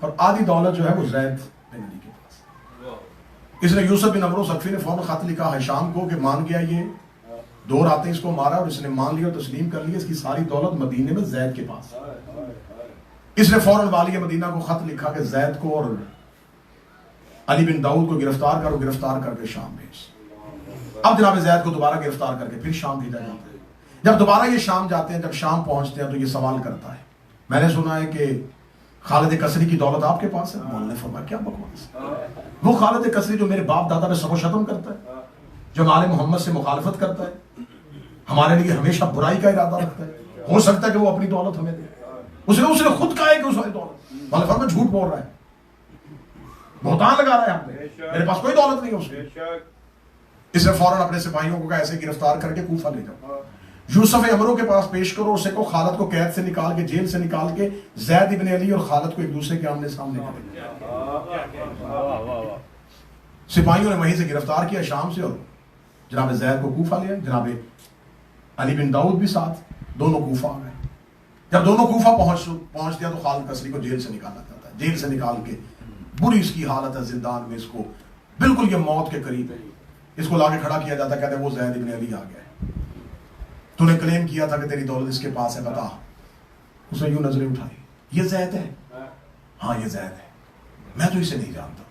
और आधी दौलत जो है वो जैद बिन अली के पास। इसने यूसुफ बिन अम्र सक्फी ने फौरन खत लिखा हशाम को कि मान गया, ये 2 रातें इसको मारा और इसने मान लिया, तस्लीम कर लिया, इसकी सारी दौलत मदीने में जैद के पास। इसने फौरन वाली मदीना को खत लिखा कि जैद को और अली बिन दाऊद को गिरफ्तार करो, गिरफ्तार करके शाम भेज। अब जनाब जैद को दोबारा गिरफ्तार करके फिर शाम भेजा जाता है। जब दोबारा ये शाम जाते हैं, जब शाम पहुंचते हैं, तो ये सवाल करता है, मैंने सुना है कि खालिद कसरी की दौलत आपके पास है। मौला ने फरमाया क्या बकवास, वो खालिद कसरी जो मेरे बाप दादा पे सबो शतम करता है, जो माले मोहम्मद से मुखालफत करता है, हमारे लिए हमेशा बुराई का इरादा रखता है, हो सकता है कि वो अपनी दौलत हमें दे। उसने खुद कहा है कि उसकी दौलत, मौला फरमाया झूठ बोल रहा है, बहुतान लगा रहा है, हमने मेरे पास कोई दौलत नहीं है उसकी। इसने फौरन अपने सिपाहियों को कहा ऐसे गिरफ्तार करके कूफा ले जाओ, यूसुफ अमरो के पास पेश करो, उसे को खालिद को कैद से निकाल के, जेल से निकाल के जैद इब्न अली और खालिद को एक दूसरे के आमने सामने करें। सिपाहियों ने वहीं से गिरफ्तार किया शाम से, और जनाब जैद को कूफा लिया, जनाब अली बिन दाऊद भी साथ, दोनों कूफा आ गए। जब दोनों कूफा पहुंच दिया तो खालिद कसरी को जेल से निकाला जाता है। जेल से निकाल के बुरी इसकी हालत है जिंदान में, इसको बिल्कुल ये मौत के करीब है, इसको लाके खड़ा किया जाता, कहते वो जैद इब्न अली आ गया, तूने क्लेम किया था कि तेरी दौलत इसके पास है, बता। उसने यूं नजरें उठाई, ये जैद है? हाँ ये जैद है, मैं तो इसे नहीं जानता।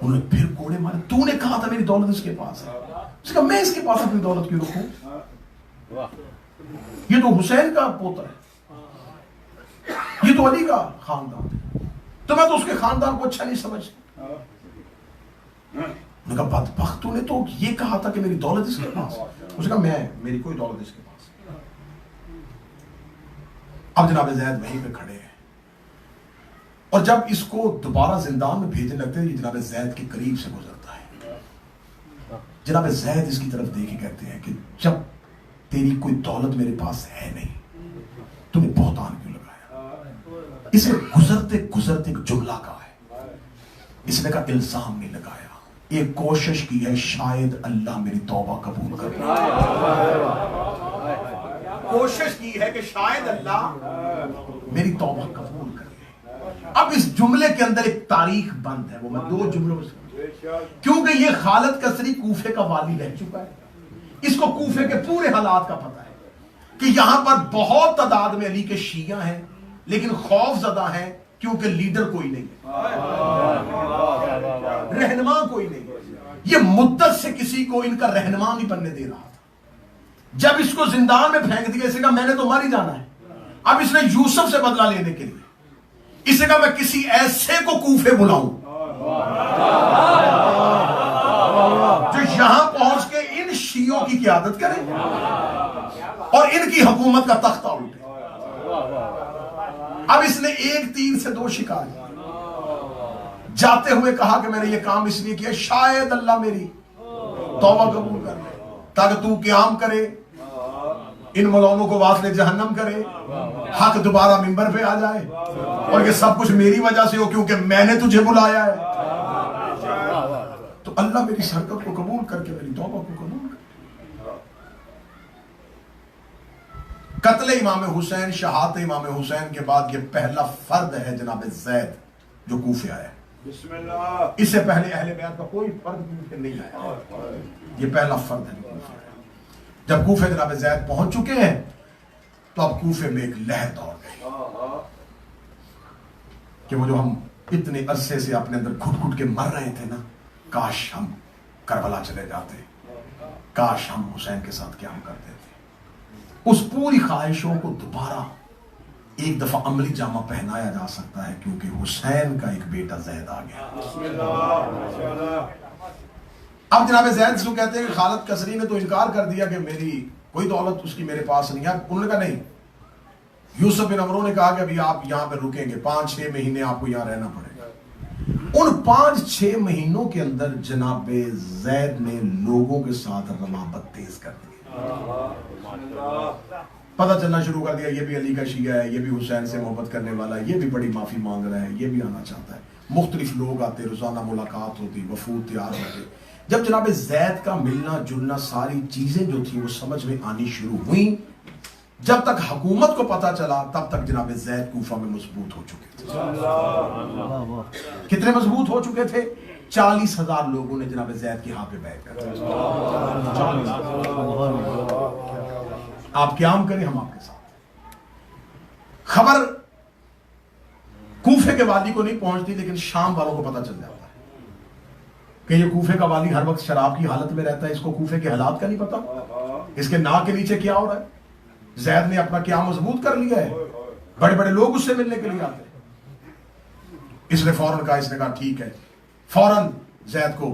उन्होंने फिर कोड़े मारे, तूने कहा था मेरी दौलत इसके पास है। उसने कहा मैं इसके पास अपनी दौलत क्यों रखूं, ये तो हुसैन का पोता है, ये तो अली का खानदान है, तो मैं तो उसके खानदान को अच्छा नहीं समझता। उन्होंने कहा बदबख्त, तूने तो ये कहा था कि मेरी दौलत इसके पास। उसने कहा मेरी कोई दौलत इसके पास। अब जनाब जैद वहीं पे खड़े हैं, और जब इसको दोबारा जिंदान में भेजने लगते हैं, ये जनाब जैद के करीब से गुजरता है। जनाब जैद इसकी तरफ देखे कहते हैं कि जब तेरी कोई दौलत मेरे पास है नहीं, तूने बहुतान क्यों लगाया। इसे गुजरते गुजरते एक जुमला कहा है, इसने कहा इल्जाम नहीं लगाया, एक कोशिश की है शायद अल्लाह मेरी तौबा कबूल कर ले। कोशिश की है कि शायद अल्लाह मेरी तौबा कबूल कर ले। अब इस जुमले के अंदर एक तारीख बंद है, वो मैं 2 जुमलों में, क्योंकि ये खालिद कसरी कूफे का वाली रह चुका है, इसको कूफे के पूरे हालात का पता है। कि यहां पर बहुत तादाद में अली के शिया हैं, लेकिन खौफ ज़दा हैं क्योंकि लीडर कोई नहीं है, रहनुमा कोई नहीं है। ये मुद्दत से किसी को इनका रहनुमा नहीं बनने दे रहा था। जब इसको जिंदान में फेंक दिया, इसे कहा मैंने तो मर ही जाना है। अब इसने यूसुफ से बदला लेने के लिए इसे कहा मैं किसी ऐसे को कूफे बुलाऊं जो यहां पहुंच के इन शियों की क़यादत करे और इनकी हुकूमत का तख्ता उठे। अब इसने एक तीर से दो शिकार जाते हुए कहा कि मैंने ये काम इसलिए किया शायद अल्लाह मेरी तौबा कबूल कर ले, ताकि तू क़याम करे, इन मौलानों को वासले जहन्नम करे, हक दोबारा मिंबर पे आ जाए और ये सब कुछ मेरी वजह से हो क्योंकि मैंने तुझे बुलाया है। तो अल्लाह मेरी शरकत को कबूल करके मेरी तौबा को कबूल कर। कत्ल इमाम हुसैन, शहादत इमाम हुसैन के बाद ये पहला फर्द है जनाब ज़ैद जो कूफे आया। इससे पहले अहले बैत का कोई फर्द कूफे नहीं आया, ये पहला फर्द है कूफे। जब कूफे जनाब ज़ैद पहुंच चुके हैं तो अब कूफे में एक लहर दौड़ गई कि वो जो हम इतने अरसे से अपने अंदर घुट घुट के मर रहे थे ना, काश हम करबला चले जाते, काश हम हुसैन के साथ क्या हम करते थे। उस पूरी ख्वाहिशों को दोबारा एक दफा अमली जामा पहनाया जा सकता है क्योंकि हुसैन का एक बेटा ज़ैद आ गया। अब जनाब ज़ैद जो कहते हैं कि खालिद कसरी ने तो इनकार कर दिया कि मेरी कोई दौलत उसकी मेरे पास नहीं है। उन्होंने कहा नहीं, यूसुफ बिन अमरो ने कहा कि अभी आप यहां पे रुकेंगे, 5-6 महीने आपको यहां रहना पड़ेगा। उन 5-6 महीनों के अंदर जनाब ज़ैद ने लोगों के साथ रमाबत तेज कर दी। पता चलना शुरू कर दिया ये भी अली का शिया है, ये भी हुसैन से मोहब्बत करने वाला है, ये भी बड़ी माफी मांग रहा है, ये भी आना चाहता है। मुख्तलिफ लोग आते, रोजाना मुलाकात होती, वफूद तैयार होते। जब जनाब ज़ैद का मिलना जुलना, सारी चीजें जो थी वो समझ में आनी शुरू हुई, जब तक हुकूमत को पता चला तब तक जनाब ज़ैद कूफा में मजबूत हो चुके थे। कितने मजबूत हो चुके थे? 40,000 लोगों ने जनाब ज़ैद की हाँ पे बैठ कर। आप क़याम करें, हम आपके साथ। खबर कूफे के वाली को नहीं पहुंचती, लेकिन शाम वालों को पता चल जाता है कि ये कूफे का वाली हर वक्त शराब की हालत में रहता है, इसको कूफे के हालात का नहीं पता, इसके नाक के नीचे क्या हो रहा है। ज़ैद ने अपना क्या मजबूत कर लिया है, बड़े बड़े लोग उससे मिलने के लिए आते हैं। इसने फौरन कहा, इसने कहा ठीक है, फौरन ज़ैद को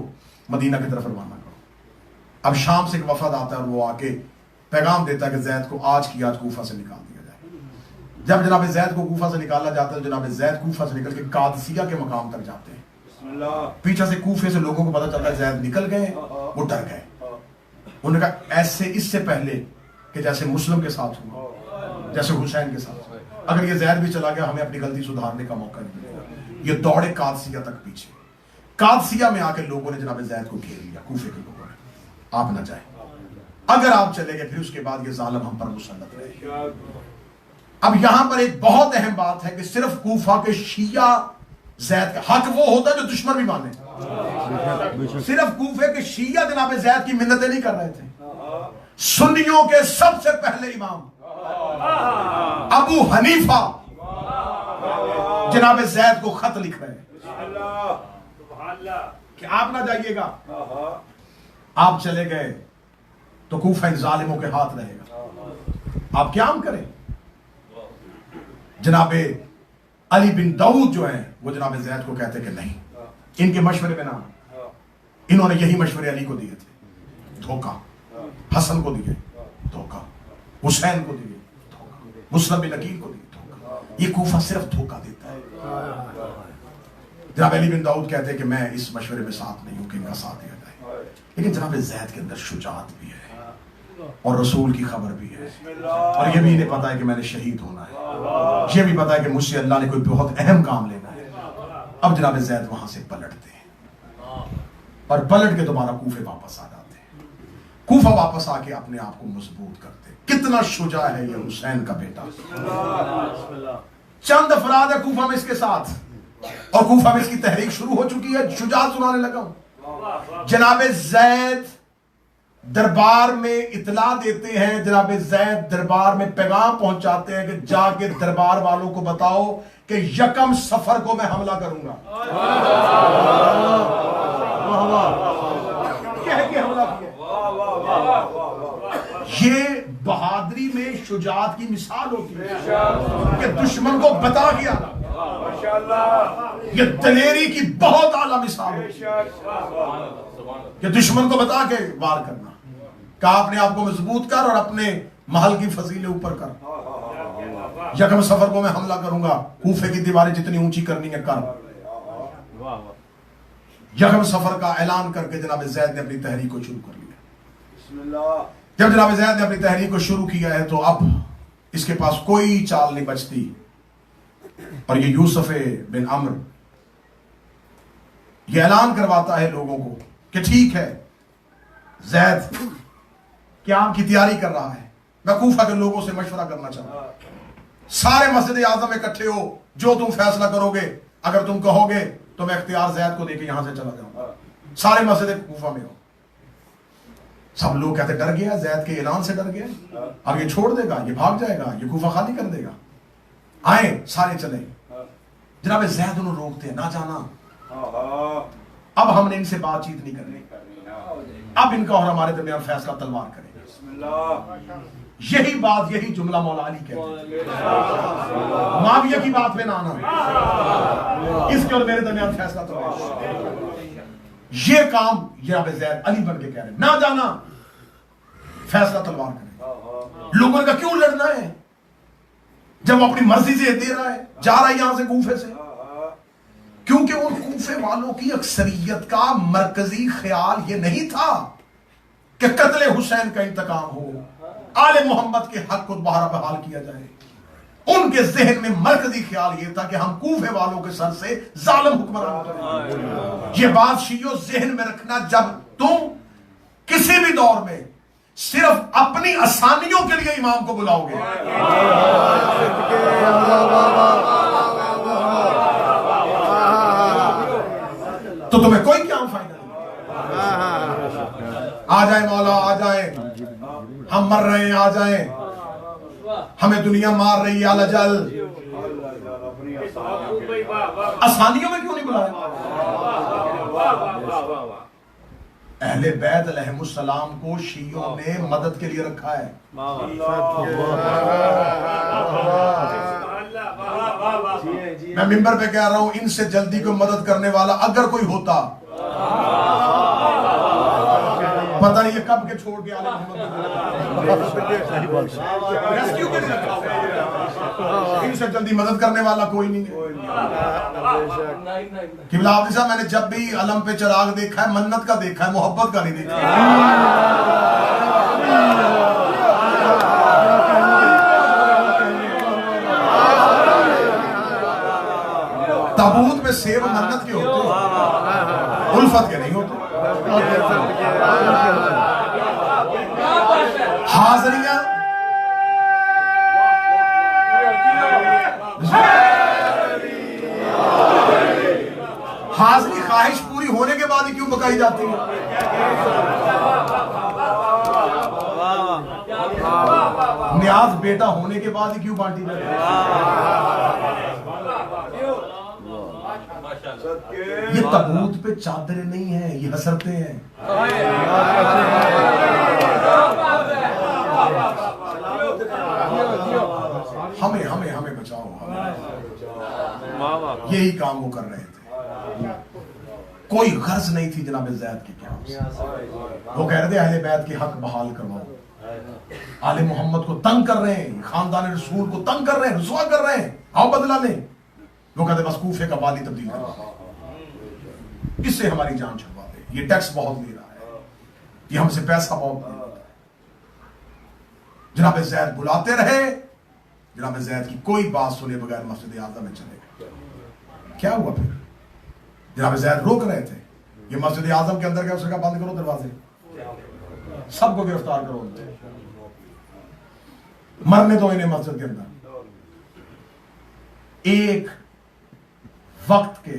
मदीना की तरफ रवाना करो। अब शाम से एक वफद आता है और वो आके पैगाम देता है कि ज़ैद को आज की आज कूफा से निकाल दिया जाए। जब जनाब ज़ैद को कूफा से निकाला जाता है तो जनाब ज़ैद कूफा से निकल के कादसिया के मकाम तक जाते हैं। पीछे से कूफे से लोगों को पता चलता है ज़ैद निकल गए, वो डर गए। उन्होंने कहा ऐसे इससे पहले कि जैसे मुस्लिम के साथ हुआ, जैसे हुसैन के साथ, अगर ये ज़ैद भी चला गया हमें अपनी गलती सुधारने का मौका नहीं मिलेगा। ये दौड़े कादसिया तक पीछे। कादसिया में आके लोगों ने जनाब ज़ैद को घेर लिया, कूफे के लोगों ने, आप ना जाए, अगर आप चले गए फिर उसके बाद ये जालिम हम पर मुसल्लत रहेगा। अब यहां पर एक बहुत अहम बात है कि सिर्फ कूफा के शिया ज़ैद का हक वो होता है जो दुश्मन भी माने। सिर्फ कूफे के शिया जनाब ज़ैद की मिन्नतें नहीं कर रहे थे। सुन्नियों के सबसे पहले इमाम अबू हनीफा जनाब ज़ैद को खत लिख रहे हैं कि आप ना जाइएगा, आप चले गए तो कूफा इन जालिमों के हाथ रहेगा, आप क्या करें। जनाबे अली बिन दाऊद जो हैं वो जनाब ज़ैद को कहते कि नहीं, इनके मशवरे में ना, इन्होंने यही मशवरे अली को दिए थे, धोखा, हसन को दिए धोखा, हुसैन को दिए धोखा, मुस्लिम बिन अकील को दिए धोखा। ये कूफा सिर्फ धोखा देता है। जनाब अली बिन दाऊद कहते हैं कि मैं इस मशवरे में साथ नहीं हूं कि इनका साथ दिया जाए, लेकिन जनाब ज़ैद के अंदर शुजाअत भी है और रसूल की खबर भी है, और ये भी इन्हें पता है कि मैंने शहीद होना है, ये भी पता है कि मुझसे अल्लाह ने कोई बहुत अहम काम लेना है। अब जनाब ज़ैद वहां से पलटते हैं और पलट के दोबारा कूफे वापस आ जाते हैं। कूफा वापस आके अपने आप को मजबूत करते हैं। कितना शुजा है ये हुसैन का बेटा। चंद अफराद है कूफा में इसके साथ, और कूफा में इसकी तहरीक शुरू हो चुकी है। शुजाअत सुनाने लगा हूं। जनाब ज़ैद दरबार में इतला देते हैं, जनाब जैद दरबार में पैगाम पहुंचाते हैं कि जाके दरबार वालों को बताओ कि यकम सफर को मैं हमला करूंगा। कह के हमला किया। ये बहादुरी में शुजाअत की मिसाल होती है कि दुश्मन को बता के आना। ये दलेरी की बहुत आला मिसाल होती है कि दुश्मन को बता के वार करना। कहा अपने आप को मजबूत कर और अपने महल की फजीले ऊपर कर। यकम सफर को मैं हमला करूंगा, कूफे की दीवारें जितनी ऊंची करनी है कर। यकम सफर का ऐलान करके जनाब जैद ने अपनी तहरीक को शुरू कर लिया। जब जनाब जैद ने अपनी तहरीक को शुरू किया है तो अब इसके पास कोई चाल नहीं बचती। और ये यूसुफ बिन अम्र ये ऐलान करवाता है लोगों को कि ठीक है, जैद क़याम की तैयारी कर रहा है, मैं कूफा के लोगों से मशवरा करना चाहूंगा। सारे मस्जिद आजम में इकट्ठे हो, जो तुम फैसला करोगे, अगर तुम कहोगे तो मैं इख्तियार जैद को देके यहां से चला जाऊंगा। सारे मस्जिद कूफा में हो। सब लोग कहते डर गया, जैद के ऐलान से डर गया, अब ये छोड़ देगा, ये भाग जाएगा, ये कूफा खाली कर देगा। आए सारे चले। जनाब जैद उन्हें रोकते हैं, ना जाना, अब हमने इनसे बातचीत नहीं करनी, अब इनका और हमारे दरमियान फैसला तलवार करेंगे। यही बात, यही जुमला मौला अली कहते हैं, माविया की बात में ना आना, इसके और मेरे दरमियान फैसला तलवार। ये काम जनाब जैद अली बन के कह रहे हैं, ना जाना, फैसला तलवार करें। लोगों ने कहा क्यों लड़ना है जब वो अपनी मर्जी से दे रहा है, जा रहा है यहां से कूफे से? क्योंकि उन कूफे वालों की अक्सरियत का मरकजी ख्याल ये नहीं था कि कत्ले हुसैन का इंतकाम हो, आले मोहम्मद के हक को दोबारा बहाल किया जाए। उनके जहन में मरकजी ख्याल ये था कि हम कूफे वालों के सर से जालिम हुक्मरान करें। ये बात शियो जहन में रखना, जब तुम किसी भी दौर में सिर्फ अपनी आसानियों के लिए इमाम को बुलाओगे तो तुम्हें कोई क्या फायदा नहीं। आ जाए मौला, आ जाए, हम मर रहे हैं, आ जाए, हमें दुनिया मार रही है, अलजल, आसानियों में क्यों नहीं बुलाया? अहले बैत अलैहिमुस्सलाम को शियों ने मदद के लिए रखा है। मैं मिंबर पे कह रहा हूं, इनसे जल्दी को मदद करने वाला अगर कोई होता, पता नहीं ये कब के छोड़ के आले रेस्क्यू के लिए रखा हुआ। इनसे जल्दी मदद करने वाला कोई नहीं है। किबला हाफिज़ साहब, मैंने जब भी अलम पे चिराग देखा है, मन्नत का देखा है, मोहब्बत का नहीं देखा। ताबूत में सेब मन्नत के होते हैं, उल्फत के नहीं होते। हाजरिया हाजरी ख्वाहिश पूरी होने के बाद ही क्यों पकाई जाती है? न्याज बेटा होने के बाद ही क्यों बांटी जाती है? ये ताबूत पे चादरें नहीं है, ये हसरते हैं। हमें हमें हमें बचाओ, यही काम वो कर रहे थे। कोई गर्ज नहीं थी जनाब ज़ैद की क्या। वो कह रहे थे अहले बैत के हक बहाल करवाओ, आले मोहम्मद को तंग कर रहे हैं, खानदान रसूल को तंग कर रहे हैं, रुसवा कर रहे हैं, आओ बदला लें। वो कहते बस कूफे का वाली तब्दील करवा, इससे हमारी जान छुड़वा दे, ये टैक्स बहुत ले रहा है, ये हमसे पैसा बहुत ले रहा है। जनाब ज़ैद बुलाते रहे, जनाब ज़ैद की कोई बात सुने बगैर मस्जिद आज़म में चले गए। क्या हुआ फिर? जनाब ज़ैद रोक रहे थे, ये मस्जिद आज़म के अंदर क्या, उसने कहा बंद करो दरवाजे, सबको गिरफ्तार करो, मरने दो इन्हें मस्जिद के अंदर। एक वक्त के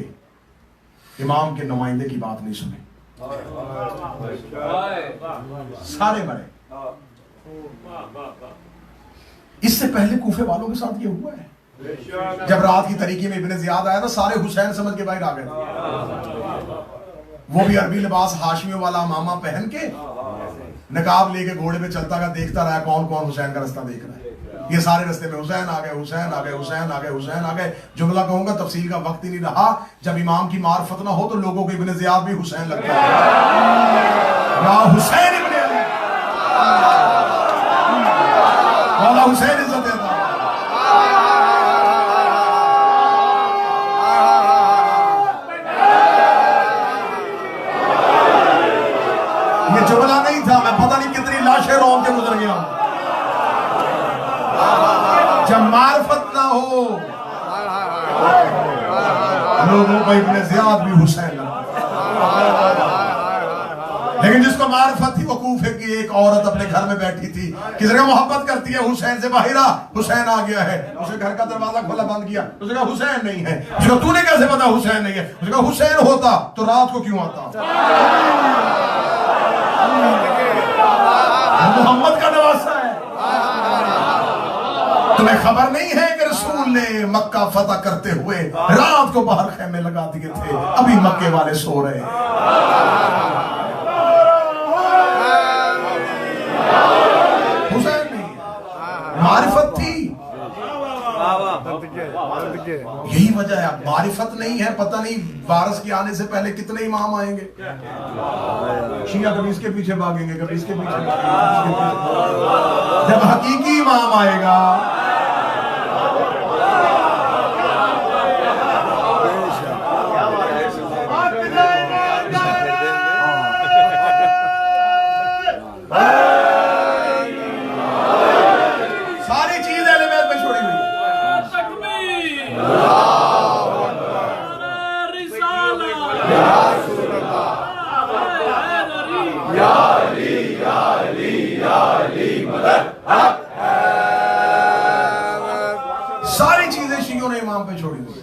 इमाम के नुमाइंदे की बात नहीं सुनी, सारे मरे। इससे पहले कूफे वालों के साथ ये हुआ है। जब रात की तरीके में इब्ने ज़ियाद आया था, सारे हुसैन समझ के बाहर आ गए। वो भी अरबी लिबास हाशमियों वाला मामा पहन के नकाब लेके घोड़े पे चलता गया, देखता रहा कौन कौन हुसैन का रास्ता देख रहा है। ये सारे रास्ते में हुसैन आ गए, हुसैन आ गए, हुसैन आ गए, हुसैन आ गए। जुमला कहूंगा, तफसील का वक्त ही नहीं रहा। जब इमाम की मार्फत ना हो तो लोगों को इब्ने ज़ियाद भी हुसैन लगता है। या हुसैन इब्ने अली, मौला हुसैन इज्जत देता। ये जुमला नहीं था, मैं पता नहीं कितनी लाशें रोम के गुजर गया हूं। जब मार्फत ना हो लोगों को इब्ने ज़ियाद भी हुसैन लगता। लेकिन जिसको मार्फत थी, वो कूफे की एक औरत अपने घर में बैठी थी, किसी का मोहब्बत करती है, हुसैन से बाहिरा, हुसैन आ गया है। उसे घर का दरवाजा खोला, बंद किया, उसने कहा हुसैन नहीं है। उसको तूने कैसे पता हुसैन नहीं है? उसने कहा हुसैन होता तो रात को क्यों आता? मोहम्मद का नवासा है। तुम्हें खबर नहीं है कि रसूल ने मक्का फतह करते हुए रात को बाहर खेमे लगा दिए थे, अभी मक्के वाले सो रहे हैं। हुसैन नहीं, मारिफत थी। यही वजह है, मारिफत नहीं है। पता नहीं वारिस के आने से पहले कितने इमाम आएंगे। शिया कभी इसके पीछे भागेंगे, कभी इसके पीछे भागेंगे। जब हकीकी इमाम आएगा, सारी चीज एलिमेंट में छोड़ी हुई। सारी चीजें शियों ने इमाम पे छोड़ी हुई।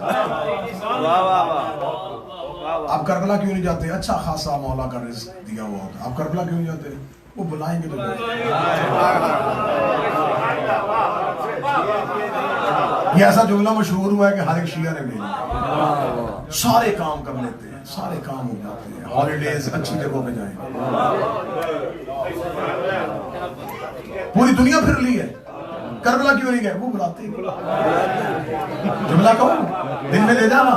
आप करबला क्यों नहीं जाते? अच्छा खासा मौला का रिज़्क़ दिया हुआ होता, आप करबला क्यों नहीं जाते? वो बुलाएंगे तो ये ऐसा जुमला मशहूर हुआ है कि हर एक शिया ने ले लिया। सारे काम कर लेते हैं, सारे काम हो जाते हैं, हॉलीडेज अच्छी जगहों पे जाएंगे, पूरी दुनिया फिर ली है। करबला क्यों नहीं गए? वो बुलाते हैं। जुमला कहूं, दिन में ले जाना।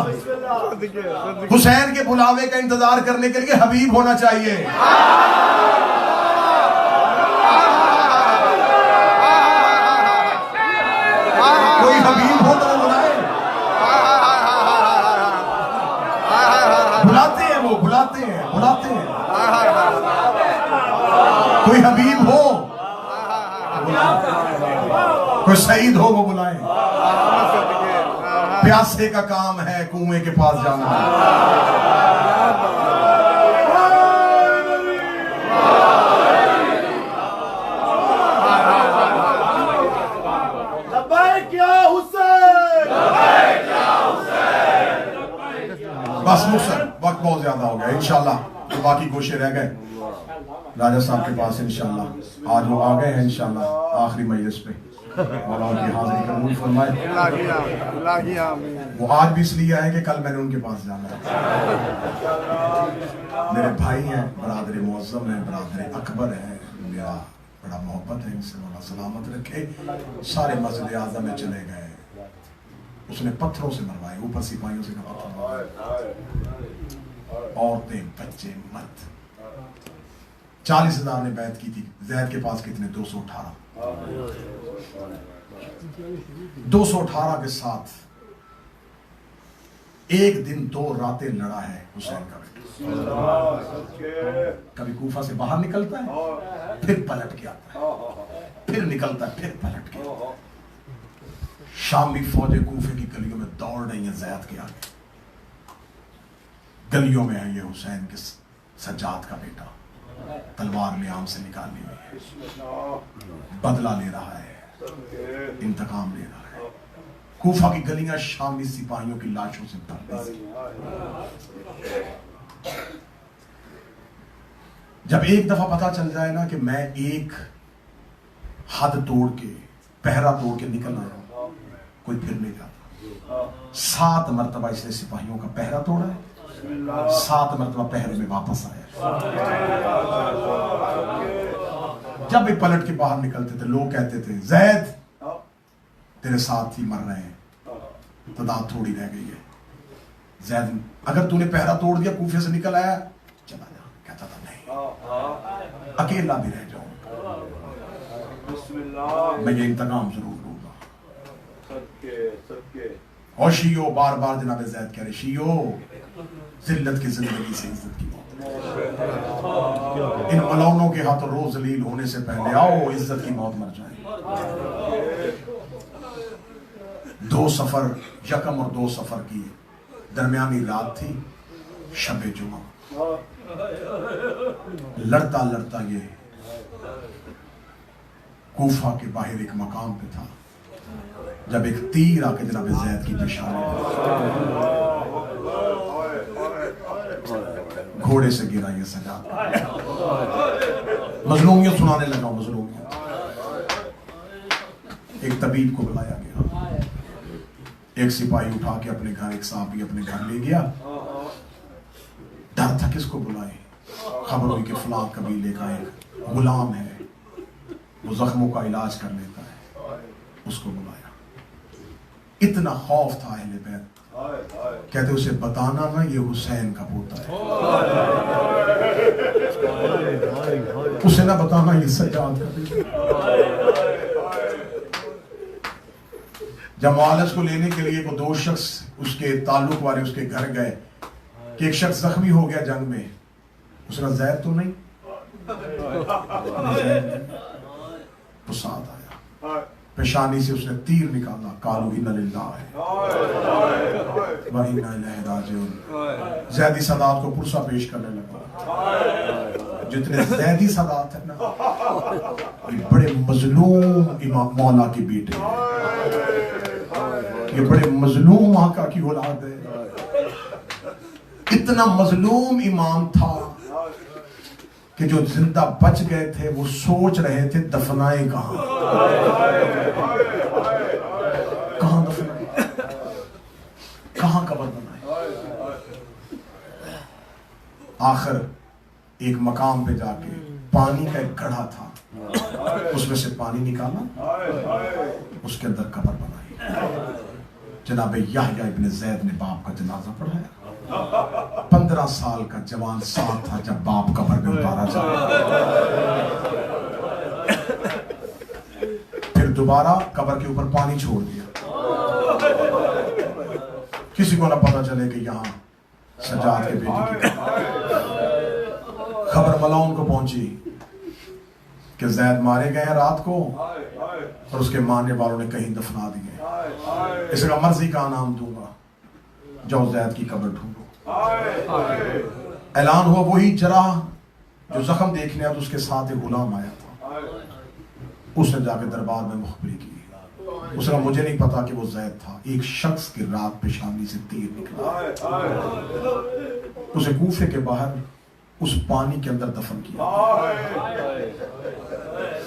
हुसैन के बुलावे का इंतजार करने के लिए हबीब होना चाहिए। कोई हबीब हो तो वो बुलाए। बुलाते हैं, वो बुलाते हैं, बुलाते हैं। कोई हबीब हो, कोई शहीद हो, वो बुलाए। प्यासे का काम है कुएं के पास जाना। बस मुख्तर वक्त बहुत ज्यादा हो गया। इंशाल्लाह तो बाकी गोशे रह गए राजा साहब के पास। इंशाल्लाह आज वो आ गए हैं इंशाल्लाह आखिरी मजलिस पे। मौला उनकी हाजिरी कबूल फरमाए। वो आज भी इसलिए आए कि कल मैंने उनके पास जाना है। मेरे भाई हैं, बरादर मुअज़्ज़म है, बरादर अकबर है, मेरा बड़ा मोहब्बत है इनसे। मौला सलामत रखे। सारे मस्जिद आज़म में चले गए, उसने पत्थरों से मरवाए, ऊपर सिपाहियों से पत्थर। औरतें, बच्चे, मर्द। 40,000 ने बैत की थी। ज़ैद के पास कितने? 218। 218 के साथ एक दिन 2 रातें लड़ा है हुसैन का बेटा। कभी कूफा से बाहर निकलता है, फिर पलट के आता है, फिर निकलता है, फिर पलट के आता है। शामी फौजें कूफे की गलियों में दौड़ रही हैं ज़ैद के आगे। गलियों में है ये हुसैन के सज्जाद का बेटा, तलवार लियाम से निकाली हुई है, बदला ले रहा है, इंतकाम ले रहा है। कूफा की गलियां शामी सिपाहियों की लाशों से भर गई। जब एक दफा पता चल जाए ना कि मैं एक हद तोड़ के, पहरा तोड़ के निकल आया, कोई फिर नहीं जाता। 7 मरतबा इसने सिपाहियों का पहरा तोड़ा है, 7 मरतबा पहरे में वापस आया। जब भी पलट के बाहर निकलते थे लोग कहते थे जैद तेरे साथ ही मर रहे हैं, तादाद थोड़ी रह गई है। जैद अगर तूने पहरा तोड़ दिया, कूफे से निकल आया, चला जा। कहता था नहीं, अकेला भी रह जाऊं, मैं ये इंतकाम जरूर लूंगा। और शियो बार बार जनाब जैद कह रहे, शियो जिल्लत की जिंदगी से इज्जत की मौत, इन मलौनों के हाथों रोज जलील होने से पहले आओ इज्जत की मौत मर जाए। 2 सफर, यकम और 2 सफर की दरमियानी रात थी, शबे जुमा। लड़ता लड़ता ये कूफा के बाहर एक मकाम पे था, जब एक तीर आके जनाब जैद की पेशानी घोड़े से गिरा। ये सजा मजलूमियत सुनाने लगा, मजलूमियत। एक तबीब को बुलाया गया, एक सिपाही उठा के अपने घर, एक साहबी अपने घर ले गया। डर था किसको बुलाए, खबर हुई कि फलां कबीले का एक गुलाम है, वो जख्मों का इलाज कर लेता है, उसको बुलाया। इतना खौफ था अहले बैत, कहते उसे बताना ना ये हुसैन का पोता है, उसे ना बताना ये सज्जाद का बेटा। जब मुआलज को लेने के लिए वो 2 शख्स उसके ताल्लुक वाले उसके घर गए कि एक शख्स जख्मी हो गया जंग में, उसने जैद तो नहीं, तो साथ आया, पेशानी से उसने तीर निकाला, कालू इन्ना लिल्लाहि व इन्ना इलैहि राजिऊन। जैदी सादात को पुरसा पेश करने लगा। जितने जैदी सादात है ना, ये बड़े मजलूम इमाम मौला के बेटे हैं, ये बड़े मजलूम आका की औलाद है। इतना मजलूम इमाम था कि जो जिंदा बच गए थे वो सोच रहे थे दफनाए कहां दफनाए, कहां कब्र बनाए। आखिर एक मकाम पे जाके पानी का एक गड्ढा था, उसमें से पानी निकाला, उसके अंदर कब्र बनाई। जनाब याह्या इब्न ज़ैद ने बाप का जनाजा पढ़ाया। 15 साल का जवान साथ था जब बाप कब्र में उतारा जाए। फिर दोबारा कब्र के ऊपर पानी छोड़ दिया, किसी को ना पता चले कि यहाँ सज्जाद के बेटे की खबर मलौन को पहुंची कि जैद मारे गए हैं रात को और उसके मारने वालों ने कहीं दफना दिए। इसका मर्जी का नाम दूंगा, जाओ जैद की कब्र ढूंढो। ऐलान हुआ, वही जरा जो जख्म देखने आया तो उसके साथ एक गुलाम आया था, उसने जाके दरबार में मुखबरी की। उसने मुझे नहीं पता कि वो जैद था, एक शख्स की रात पेशानी से तीर निकला, उसे कूफे के बाहर उस पानी के अंदर दफन किया।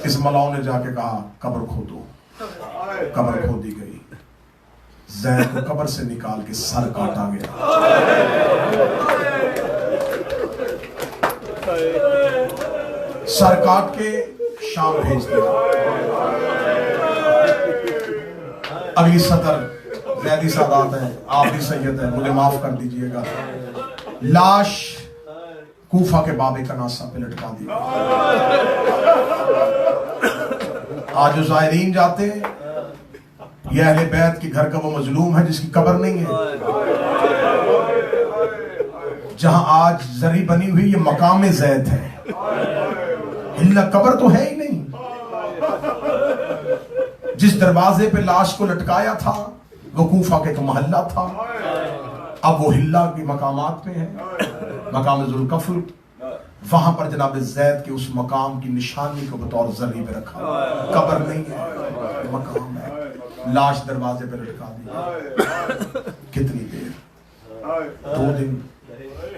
इस मलाओ ने जाके कहा कब्र खोदो, कब्र खोदी गई। जैद को कब्र से निकाल के सर काटा गया। सर काट के शाम भेज दिया। अगली सतर जैदी सादात है, आप भी सैयद है, मुझे माफ कर दीजिएगा। लाश कूफा के बाबे कनासा पे लटका दी। आज जो ज़ायरीन जाते हैं, ये अहले बैत के घर का वो मजलूम है जिसकी कब्र नहीं है। जहां आज जरी बनी हुई ये मकाम ज़ैद है, हिल्ला कब्र तो है ही नहीं। जिस दरवाजे पे लाश को लटकाया था वो कूफा का एक मोहल्ला था, अब वो हिल्ला के मकामात पे है, मकाम जुल्कफ्र। वहां पर जनाब ज़ैद के उस मकाम की निशानी को बतौर जरी पे रखा, कब्र नहीं है, मकाम है। लाश दरवाजे पे लटका दी। कितनी देर, 2 दिन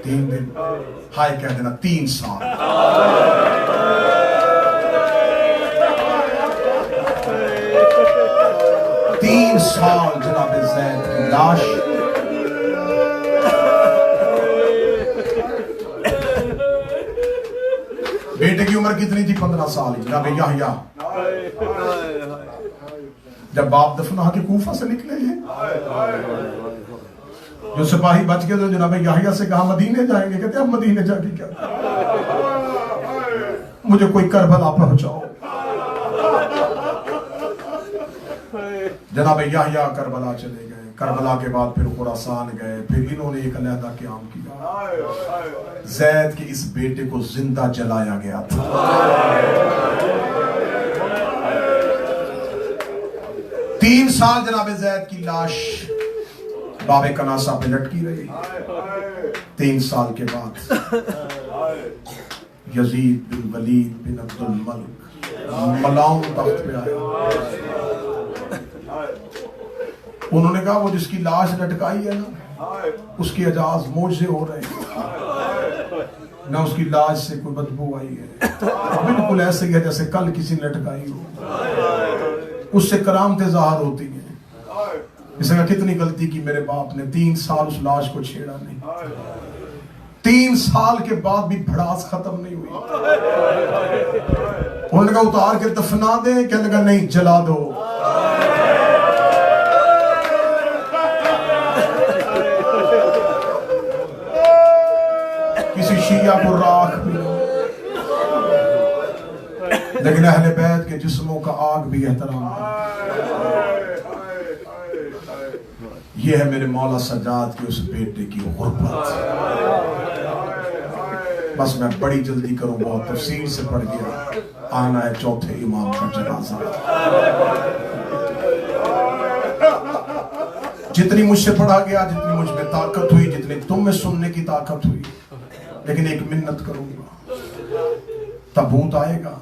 3 दिन, हाय कह देना 3 साल। तीन साल जनाब ज़ैद की लाश बेटे की उम्र कितनी थी? 15 साल ही। जनाब याह्या जब बाप दफना के कूफा से निकले हैं, जो सिपाही बच गए तो जनाब याह्या से कहा मदीने जाएंगे। कहते अब मदीने जाके क्या, मुझे कोई करबला पहुंचाओ। जनाब याह्या करबला चले गए। करबला के बाद फिर खुरासान गए। फिर इन्होंने एक अलहदा क़याम किया। ज़ैद के इस बेटे को जिंदा जलाया गया था। 3 साल जनाब ज़ैद की लाश बाबे कनासा पे लटकी रही। 3 साल के बाद यजीद बिन वलीद बिन अब्दुल मलिक मलाउन तख्त पे आया। उन्होंने कहा वो जिसकी लाश लटकाई है ना, उसकी एजाज मोजे हो रहे हैं, ना उसकी लाश से कोई बदबू आई है, बिल्कुल ऐसे ही है जैसे कल किसी ने लटकाई हो। उससे करामतें ज़ाहिर होती हैं। इसने कितनी गलती की मेरे बाप ने, 3 साल उस लाश को छेड़ा नहीं। 3 साल के बाद भी भड़ास खत्म नहीं हुई। उन्होंने कहा उतार के दफना दे, कहने लगा नहीं जला दो। किसी शिया को राख भी, लेकिन अहले बैत के जिस्मों का आग भी एहतराम है। ये है मेरे मौला सज्जाद के उस बेटे की गुर्बत। बस मैं बड़ी जल्दी करूं, बहुत तफसील से पढ़ गया। आना है चौथे इमाम का जनाजा। जितनी मुझसे पढ़ा गया, जितनी मुझ में ताकत हुई, जितनी तुम में सुनने की ताकत हुई, लेकिन एक मिन्नत करूंगा, तबूत आएगा।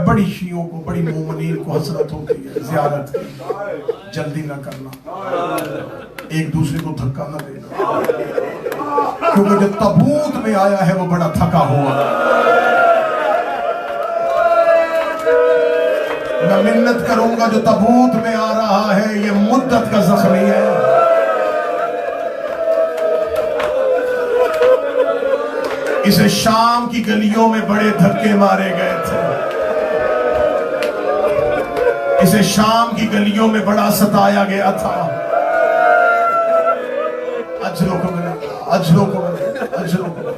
बड़ी शियों को, बड़ी मोमिनीन को हसरत होती है ज़ियारत की, जल्दी ना करना, एक दूसरे को धक्का ना देना, क्योंकि जो तबूत में आया है वो बड़ा थका हुआ। मैं मिन्नत करूंगा, जो तबूत में आ रहा है ये मुद्दत का जख्मी है। इसे शाम की गलियों में बड़े धक्के मारे गए थे। इसे शाम की गलियों में बड़ा सताया गया था। अजरों को मिले, अजरों को मिले, अजरों को मिले।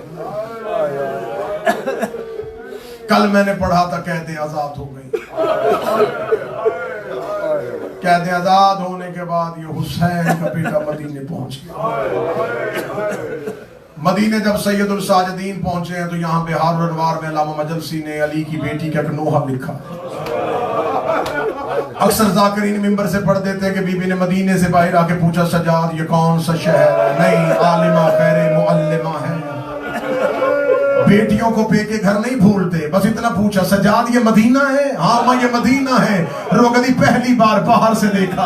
कल मैंने पढ़ा था कैदे आजाद हो गई। कैदे आजाद होने के बाद ये हुसैन का बेटा मदीने पहुंच गया। मदीने जब सैयदुल साजिदीन पहुंचे हैं तो यहाँ पे हारुल अनवार में अल्लामा मजलसी ने अली की बेटी का एक नोहा लिखा। अक्सर जाकिरीन मिंबर से पढ़ देते हैं कि बीबी ने मदीने से बाहर आके पूछा, सजाद ये कौन सा शहर है? नहीं, आलिमा खैरे मुअल्लिमा है। बेटियों को पेके घर नहीं भूलते, बस इतना पूछा, सजाद ये मदीना है? हाँ मां ये मदीना है। रोगदी पहली बार बाहर से देखा।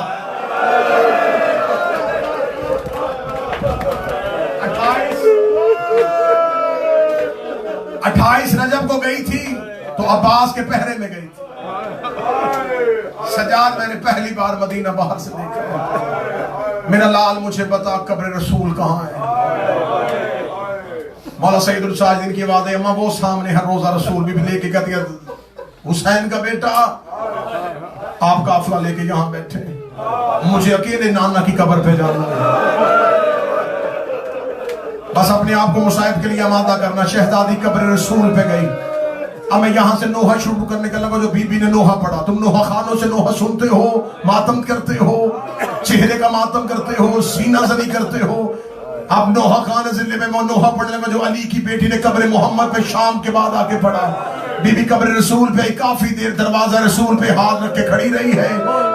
28 रजब को गई थी तो अब्बास के पहरे में गई थी। सजाद मैंने पहली बार मदीना बाहर से देखा। मेरा लाल मुझे बता कब्र रसूल कहाँ है? मौला सैयदुल साजिदीन की आवाज़ है, अम्मा वो सामने हर रोजा रसूल भी लेके कहती है, हुसैन का बेटा आप काफिला लेके यहाँ बैठे, मुझे अकेले नाना की कब्र पे जाना है। बस अपने आप को मुसाहिब के लिए आमादा करना। शहजादी कब्र रसूल पे गई। अब मैं यहां से नोहा शुरू करने का लगा। जो बीबी ने नोहा पढ़ा, तुम नोहा खानों से नोहा सुनते हो, मातम करते हो, चेहरे का मातम करते हो, सीना जनी करते हो। अब नोहा खान जिले में नोहा पढ़ने में जो अली की बेटी ने कब्र मोहम्मद पे शाम के बाद आके पढ़ा। बीबी कब्र रसूल पे काफी देर दरवाजा रसूल पे हाथ रख के खड़ी रही है,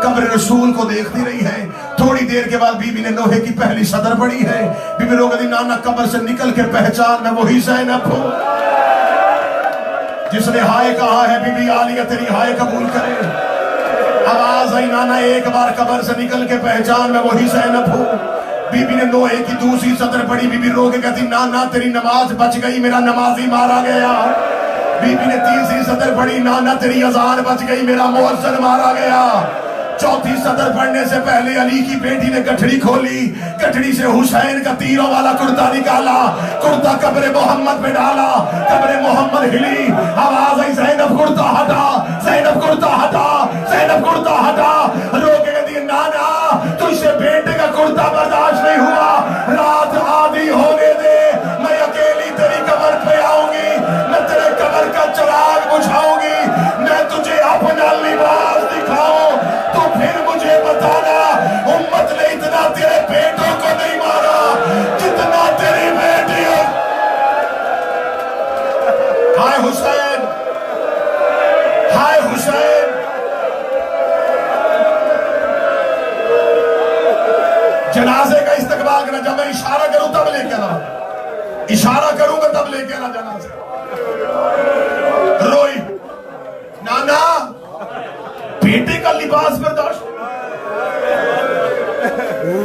कब्र रसूल को देखती रही है। थोड़ी देर के बाद बीबी ने नोहे की पहली सदर पढ़ी है। बीबी रोगदी नाना कब्र से निकल के पहचान मैं वही ज़ैनब हूं जिसने हाय कहा है। बीबी आलिया तेरी हाय कबूल करे। आवाज आई नाना एक बार कब्र से निकल के पहचान मैं वही ज़ैनब हूं। बीबी ने नोहे की दूसरी सतर पढ़ी, बीबी रो के कहती ना ना तेरी नमाज बच गई, मेरा नमाजी मारा गया। बीबी ने तीसरी सतर पढ़ी, ना ना तेरी अजान बच गई, मेरा मुअज्जिन मारा गया। चौथी सदर पढ़ने से पहले अली की बेटी ने गठड़ी खोली, गठड़ी से हुसैन का तीरों वाला कुर्ता निकाला, कुर्ता कब्र मोहम्मद में डाला, कब्र मोहम्मद हिली, आवाज आई ज़ैनब कुर्ता हटा, ज़ैनब कुर्ता हटा, ज़ैनब कुर्ता हटा। रो के कहती नाना तुझसे बेटे का कुर्ता बर्दाश्त नहीं हुआ, रात आधी होने दे, मैं अकेली तेरी कब्र पे आऊंगी, मैं तेरे कब्र का चिराग बुझाऊंगी, मैं तुझे अपना लिबास दिखाऊं, तो फिर मुझे बताना उम्मत ने इतना तेरे बेटों को नहीं मारा जितना तेरी बेटियों। हाय हुसैन, हाय हुसैन। जनाजे का इस्तकबाल करना, जब मैं इशारा करूं तब लेके आना, इशारा करूंगा तब लेके आना जनाजे। रोई नाना बेटे का लिबास बर्दाश्त।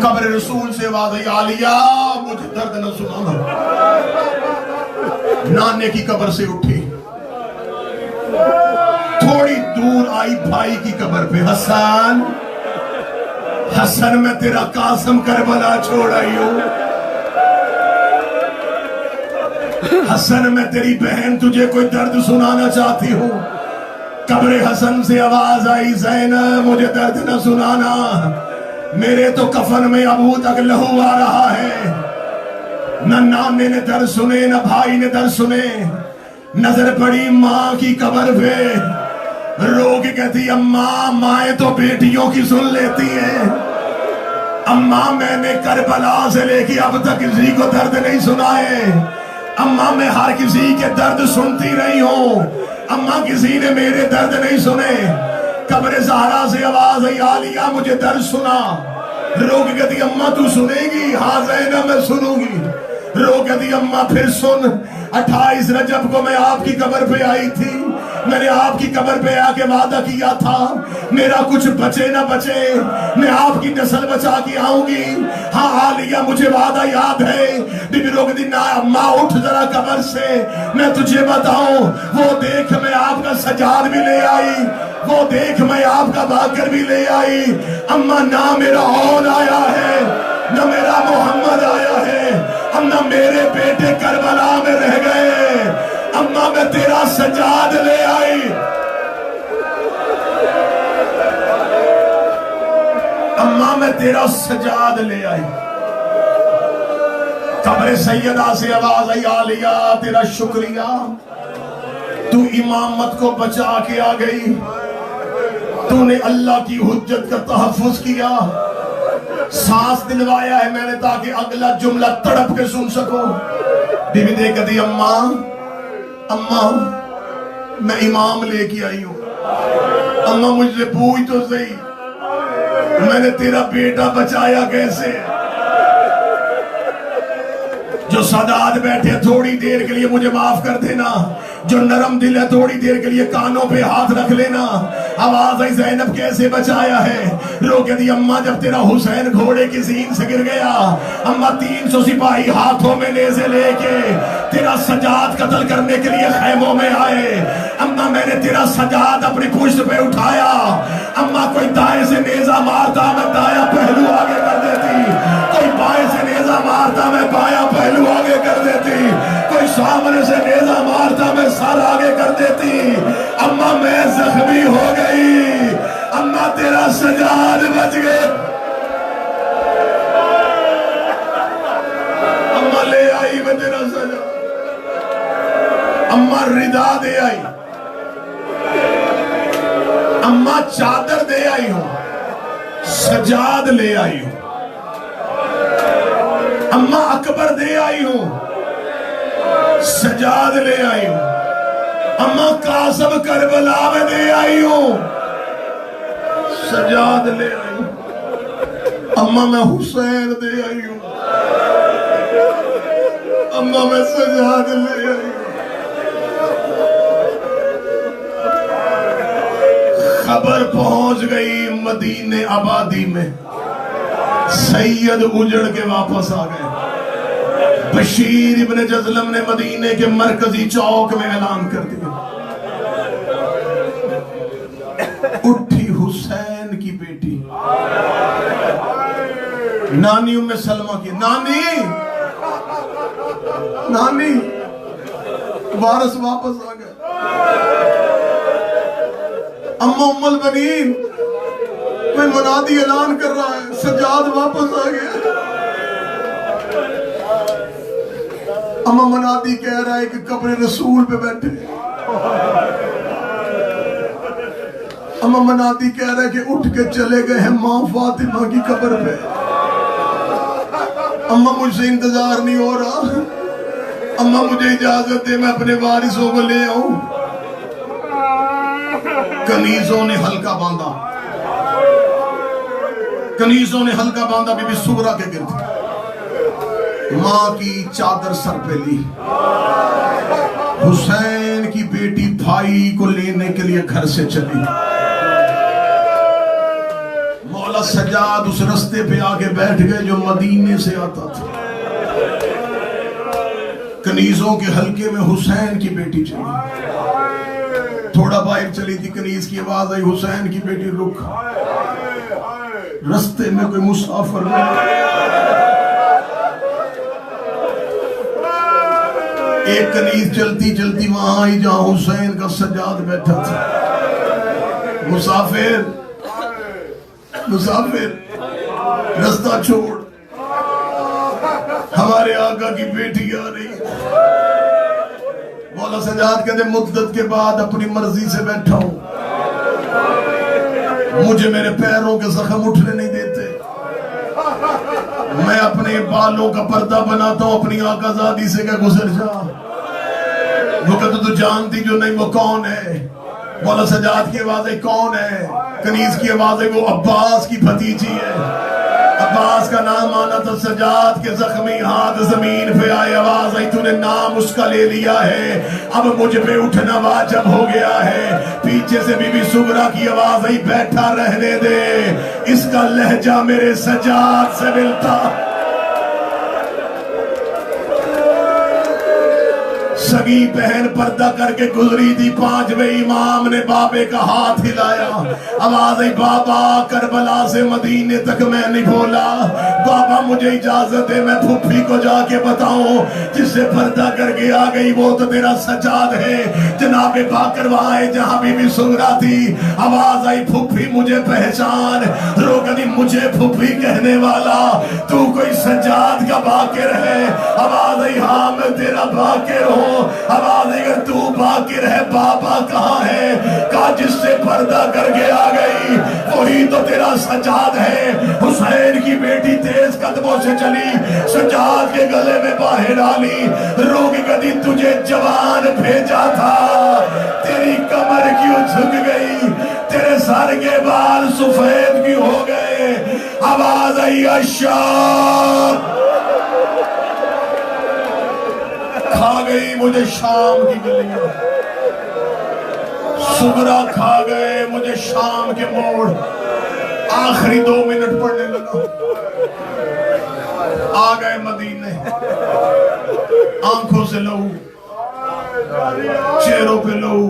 कब्र रसूल से आवाज आई आलिया मुझे दर्द न सुनाना। नाने की कब्र से उठी, थोड़ी दूर आई भाई की कब्र पे, हसन हसन मैं तेरा कासम करबला छोड़ आई हूं, हसन मैं तेरी बहन तुझे कोई दर्द सुनाना चाहती हूं। कब्रे हसन से आवाज आई ज़ैनब मुझे दर्द न सुनाना, मेरे तो कफन में अबू तक लहू आ रहा है। न नाने ने दर्द सुने न भाई ने दर्द सुने। नजर पड़ी माँ की कब्र पे, रो के कहती अम्मा माएं तो बेटियों की सुन लेती हैं, अम्मा मैंने करबला से लेके अब तक किसी को दर्द नहीं सुनाए, अम्मा मैं हर किसी के दर्द सुनती रही हूं, अम्मा किसी ने मेरे दर्द नहीं सुने। कब्र ज़हरा से आवाज आई आलिया मुझे दर्द सुना। रो के कहती अम्मा तू सुनेगी? हाँ ज़ैनब मैं सुनूंगी। रो के कहती अम्मा फिर सुन, 28 रजब को मैं आपकी कब्र पे आई थी, मैंने आपकी कब्र पे आके वादा किया था मेरा कुछ बचे ना बचे मैं आपकी नस्ल बचा के आऊंगी। हाँ आलिया मुझे वादा याद है। बीबी रो के कहती ना अम्मा उठ जरा कब्र से, मैं तुझे बताऊं वो देख मैं आपका सजाद भी ले आई, वो देख मैं आपका बाकर भी ले आई। अम्मा ना मेरा औन आया है न मेरा मोहम्मद आया है, अम्मा मेरे बेटे करबला में रह गए, अम्मा मैं तेरा सजाद ले आई। अम्मा मैं तेरा सजाद ले आई। कब्र सैयदा से आवाज आई आलिया तेरा शुक्रिया, तू इमामत को बचा के आ गई, तूने अल्लाह की हुज्जत का तहफ्फुज किया, सांस दिलवाया है मैंने ताकि अगला जुमला तड़प के सुन सको। बीबी देख कहती अम्मा अम्मा मैं इमाम लेके आई हूं, अम्मा मुझे पूछ तो सही मैंने तेरा बेटा बचाया कैसे? जो सदाद बैठे थोड़ी देर के लिए मुझे माफ कर देना, जो नरम दिल है थोड़ी देर के लिए कानों पे हाथ रख लेना। आवाज आई ज़ैनब कैसे बचाया है? रो के दी अम्मा जब तेरा हुसैन घोड़े की सीन से गिर गया, अम्मा 300 सिपाही हाथों में नेज़े लेके तेरा सजाद कत्ल करने के लिए खैमों में आए। अम्मा मैंने तेरा सजाद अपनी पुश्त पे उठाया, अम्मा कोई दाएं से नेज़ा मारता मैं दाया पहलू आगे कर देती, कोई बाएं से नेज़ा मारता मैं बाया पहलू आगे कर देती, कोई सामने से नेज़ा मारता मैं सर आगे कर देती। अम्मा मैं जख्मी हो गई, अम्मा तेरा सजाद बच गए। अम्मा ले आई मैं तेरा सजाद, अम्मा रिदा दे आई, अम्मा चादर दे आई हूं, सजाद ले आई हूं, अम्मा अकबर दे आई हूं, सजाद ले आई हूं, अम्मा कासम करबला में दे आई हूं, सजाद ले आई हूं, अम्मा मैं हुसैन दे आई हूं, अम्मा मैं सजाद ले आई हूं। खबर पहुंच गई मदीने आबादी में, सैयद उजड़ के वापस आ गए। बशीर इब्ने जज़लम ने मदीने के मरकजी चौक में ऐलान कर दिया, उठी हुसैन की बेटी नानी उम्मे सलमा की, नानी नानी वारिस वापस आ गए। अम्मा उम्मुल बनीन मैं मुनादी ऐलान कर रहा है, सज्जाद वापस आ गया। अम्मा मुनादी कह रहा है कि कब्र रसूल पे बैठे। अम्मा मुनादी कह रहा है कि उठ के चले गए हैं मां फातिमा की कब्र पे। अम्मा मुझसे इंतजार नहीं हो रहा, अम्मा मुझे इजाजत दे मैं अपने वारिसों को ले आऊं। कनीजों ने हल्का बांधा, कनीजों ने हल्का बांधा बीबी सुगरा के गिर्द। मां की चादर सर पे ली, हुसैन की बेटी भाई को लेने के लिए घर से चली। मौला सज्जाद उस रास्ते पे आके बैठ गए जो मदीने से आता था। कनीजों के हल्के में हुसैन की बेटी चली, थोड़ा बाहर चली थी, कनीज की आवाज आई, हुसैन की बेटी रुक। रास्ते में कोई मुसाफिर नहीं, एक कनीज चलती चलती वहां आई जहां हुसैन का सज्जाद बैठा था। मुसाफिर मुसाफिर रास्ता छोड़, हमारे आका की बेटी आ रही। मौला सज्जाद कहते मुद्दत के बाद अपनी मर्जी से बैठा हूं, मुझे मेरे पैरों के जख्म उठने नहीं देते, मैं अपने बालों का पर्दा बनाता हूं, अपनी आकाजादी से क्या गुजर जा। वो कहते तू जानती जो नहीं वो कौन है। मौला सज्जाद की आवाज है कौन है। कनीज की आवाज है वो अब्बास की भतीजी है। अब्बास का नाम आना था, सज्जाद के जख्मी हाथ जमीन पे आए, आवाज आई तूने नाम उसका ले लिया है, अब मुझ पे उठना वाजिब हो गया है। पीछे से बीबी सुगरा की आवाज आई बैठा रहने दे, इसका लहजा मेरे सज्जाद से मिलता। सगी बहन पर्दा करके गुजरी थी, 5वें इमाम ने बाबे का हाथ हिलाया, आवाज आई बाबा करबला से मदीने तक मैं नहीं बोला, बाबा मुझे इजाजत है मैं फुफ्फी को जाके बताऊं जिससे पर्दा करके आ गई वो तो तेरा सज्जाद है। जनाबे बाकर वहां है जहां बीबी सुगरा थी, आवाज आई फुफ्फी मुझे पहचान। रोकनी मुझे फुफ्फी कहने वाला तू कोई सज्जाद का बाकिर है। आवाज आई हाँ मैं तेरा बाकिर हूँ। आवाज आई अगर तू बाकिर है बाबा कहाँ है। कहा जिससे पर्दा करके आ गई वही तो तेरा सज्जाद है। हुसैन की बेटी तेज कदमों से चली, सज्जाद के गले में बाहें डाली, रोगी गदी तुझे जवान भेजा था, तेरी कमर क्यों झुक गई, तेरे सर के बाल सफेद क्यों हो गए। आवाज आई अच्छा खा गई मुझे शाम की गलियां, सुगरा खा गए मुझे शाम के मोड़। आखिरी 2 मिनट पढ़ने लगा, आ गए मदीने, आंखों से लहू, चेहरों पे लहू,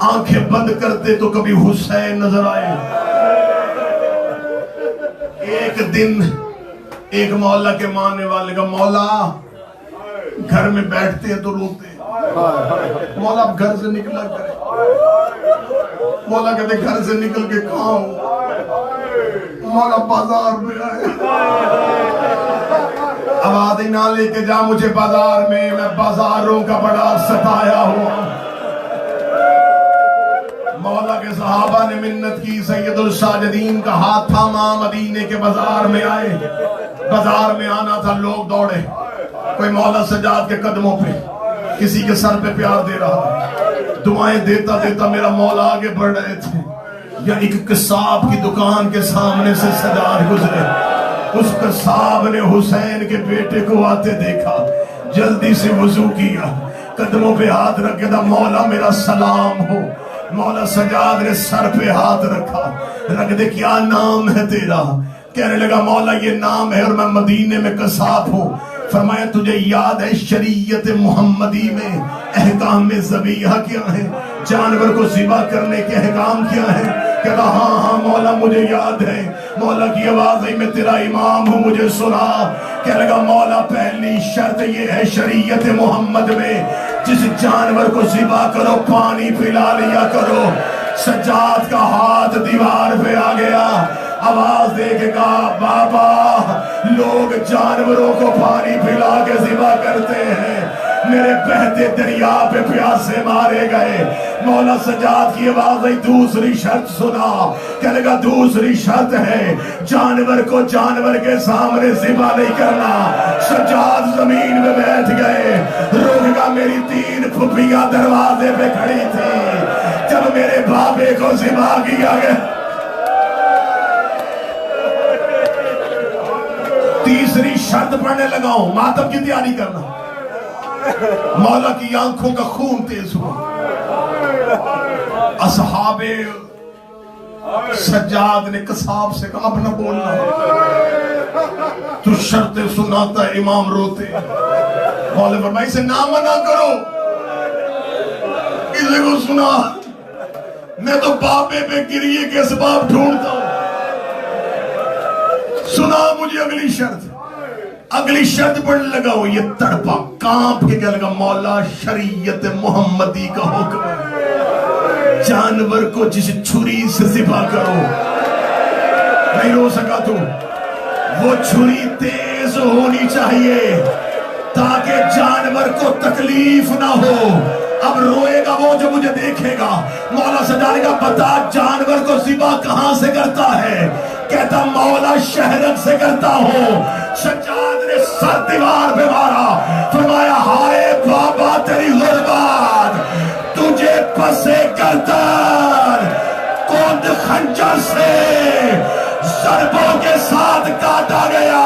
आंखें बंद करते तो कभी हुसैन नजर आए। एक दिन एक मौला के मानने वाले का मौला घर में बैठते हैं तो रोते हैं। मौला अब घर से निकला करे। मौला कहते घर से निकल के कहाँ हो। मौला बाजार में आए, आवाज ना लेके जा मुझे बाजार में, मैं बाजारों का बड़ा सताया हुआ। मौला के सहाबा ने मिन्नत की, सैयदुल साजिदीन का हाथ थामा, मदीने के बाजार में आए। बाजार में आना था, लोग दौड़े, कोई मौला सज्जाद के कदमों पे किसी के सर पे प्यार दे रहा, दुआएं देता देता मेरा मौला आगे बढ़ रहे थे। या एक कसाब की दुकान के सामने से सज्जाद गुजरे, उस कसाब ने हुसैन के बेटे को आते देखा, जल्दी से वजू किया, कदमों पे हाथ रखे था, मौला मेरा सलाम हो, मौला सजाद ने सर पे हाथ रखा, रख दे क्या नाम है तेरा? कहने लगा मौला ये नाम है और मैं मदीने में कसाब हूँ। फरमाया तुझे याद है शरीयत मोहम्मदी में अहकाम में ज़बीहा क्या है, जानवर को ज़िबा करने के अहकाम क्या है? कहता हाँ हाँ मौला मुझे याद है। मौला की आवाज आई मैं तेरा इमाम हूँ, मुझे सुना। कहने लगा मौला पहली शर्त ये है शरीयत मोहम्मद में जिस जानवर को ज़िबा करो पानी पिला लिया करो। सज्जाद का हाथ दीवार पे आ गया, आवाज देगा बाबा लोग जानवरों को पानी पिला के ज़िबा करते हैं, मेरे बहते दरिया पे प्यासे मारे गए। मौला सज्जाद की आवाज आई दूसरी शर्त सुना। कहने लगा दूसरी शर्त है जानवर को जानवर के सामने ज़िबा नहीं करना। सज्जाद जमीन में बैठ गए। रोकेगा मेरी 3 फुफियां दरवाजे पे खड़ी थी जब मेरे बाबे को ज़िबा किया गया। तीसरी शर्त पढ़ने लगा हूं, मातम की तैयारी करना। मौला की आंखों का खून तेज हुआ। असहाबे सज्जाद ने कसाब से कहा अब न बोलना, तू शर्तें सुनाता इमाम रोते। मौला फरमाया इसे ना मना करो, किसी को सुना, मैं तो बाबे पे गिरिए के असबाब ढूंढता हूं। सुना मुझे अगली शर्त। अगली शर्त पढ़ने लगा वो ये तड़पा कांप के कहने लगा मौला शरीयत मोहम्मदी का हुक्म है जानवर को जिस छुरी से ज़िबा करो। नहीं रो सका तू, वो छुरी तेज होनी चाहिए ताकि जानवर को तकलीफ ना हो। अब रोएगा वो जो मुझे देखेगा। मौला सजाने का बता जानवर को ज़िबा कहां से करता है? कहता मौला शहरत से करता हूं। सज्जाद ने सर दीवार पे मारा, फरमाया हाय बाबा तेरी गुर्बात, तुझे पसे करतर खुद खंजर से ज़रबों के साथ काटा गया।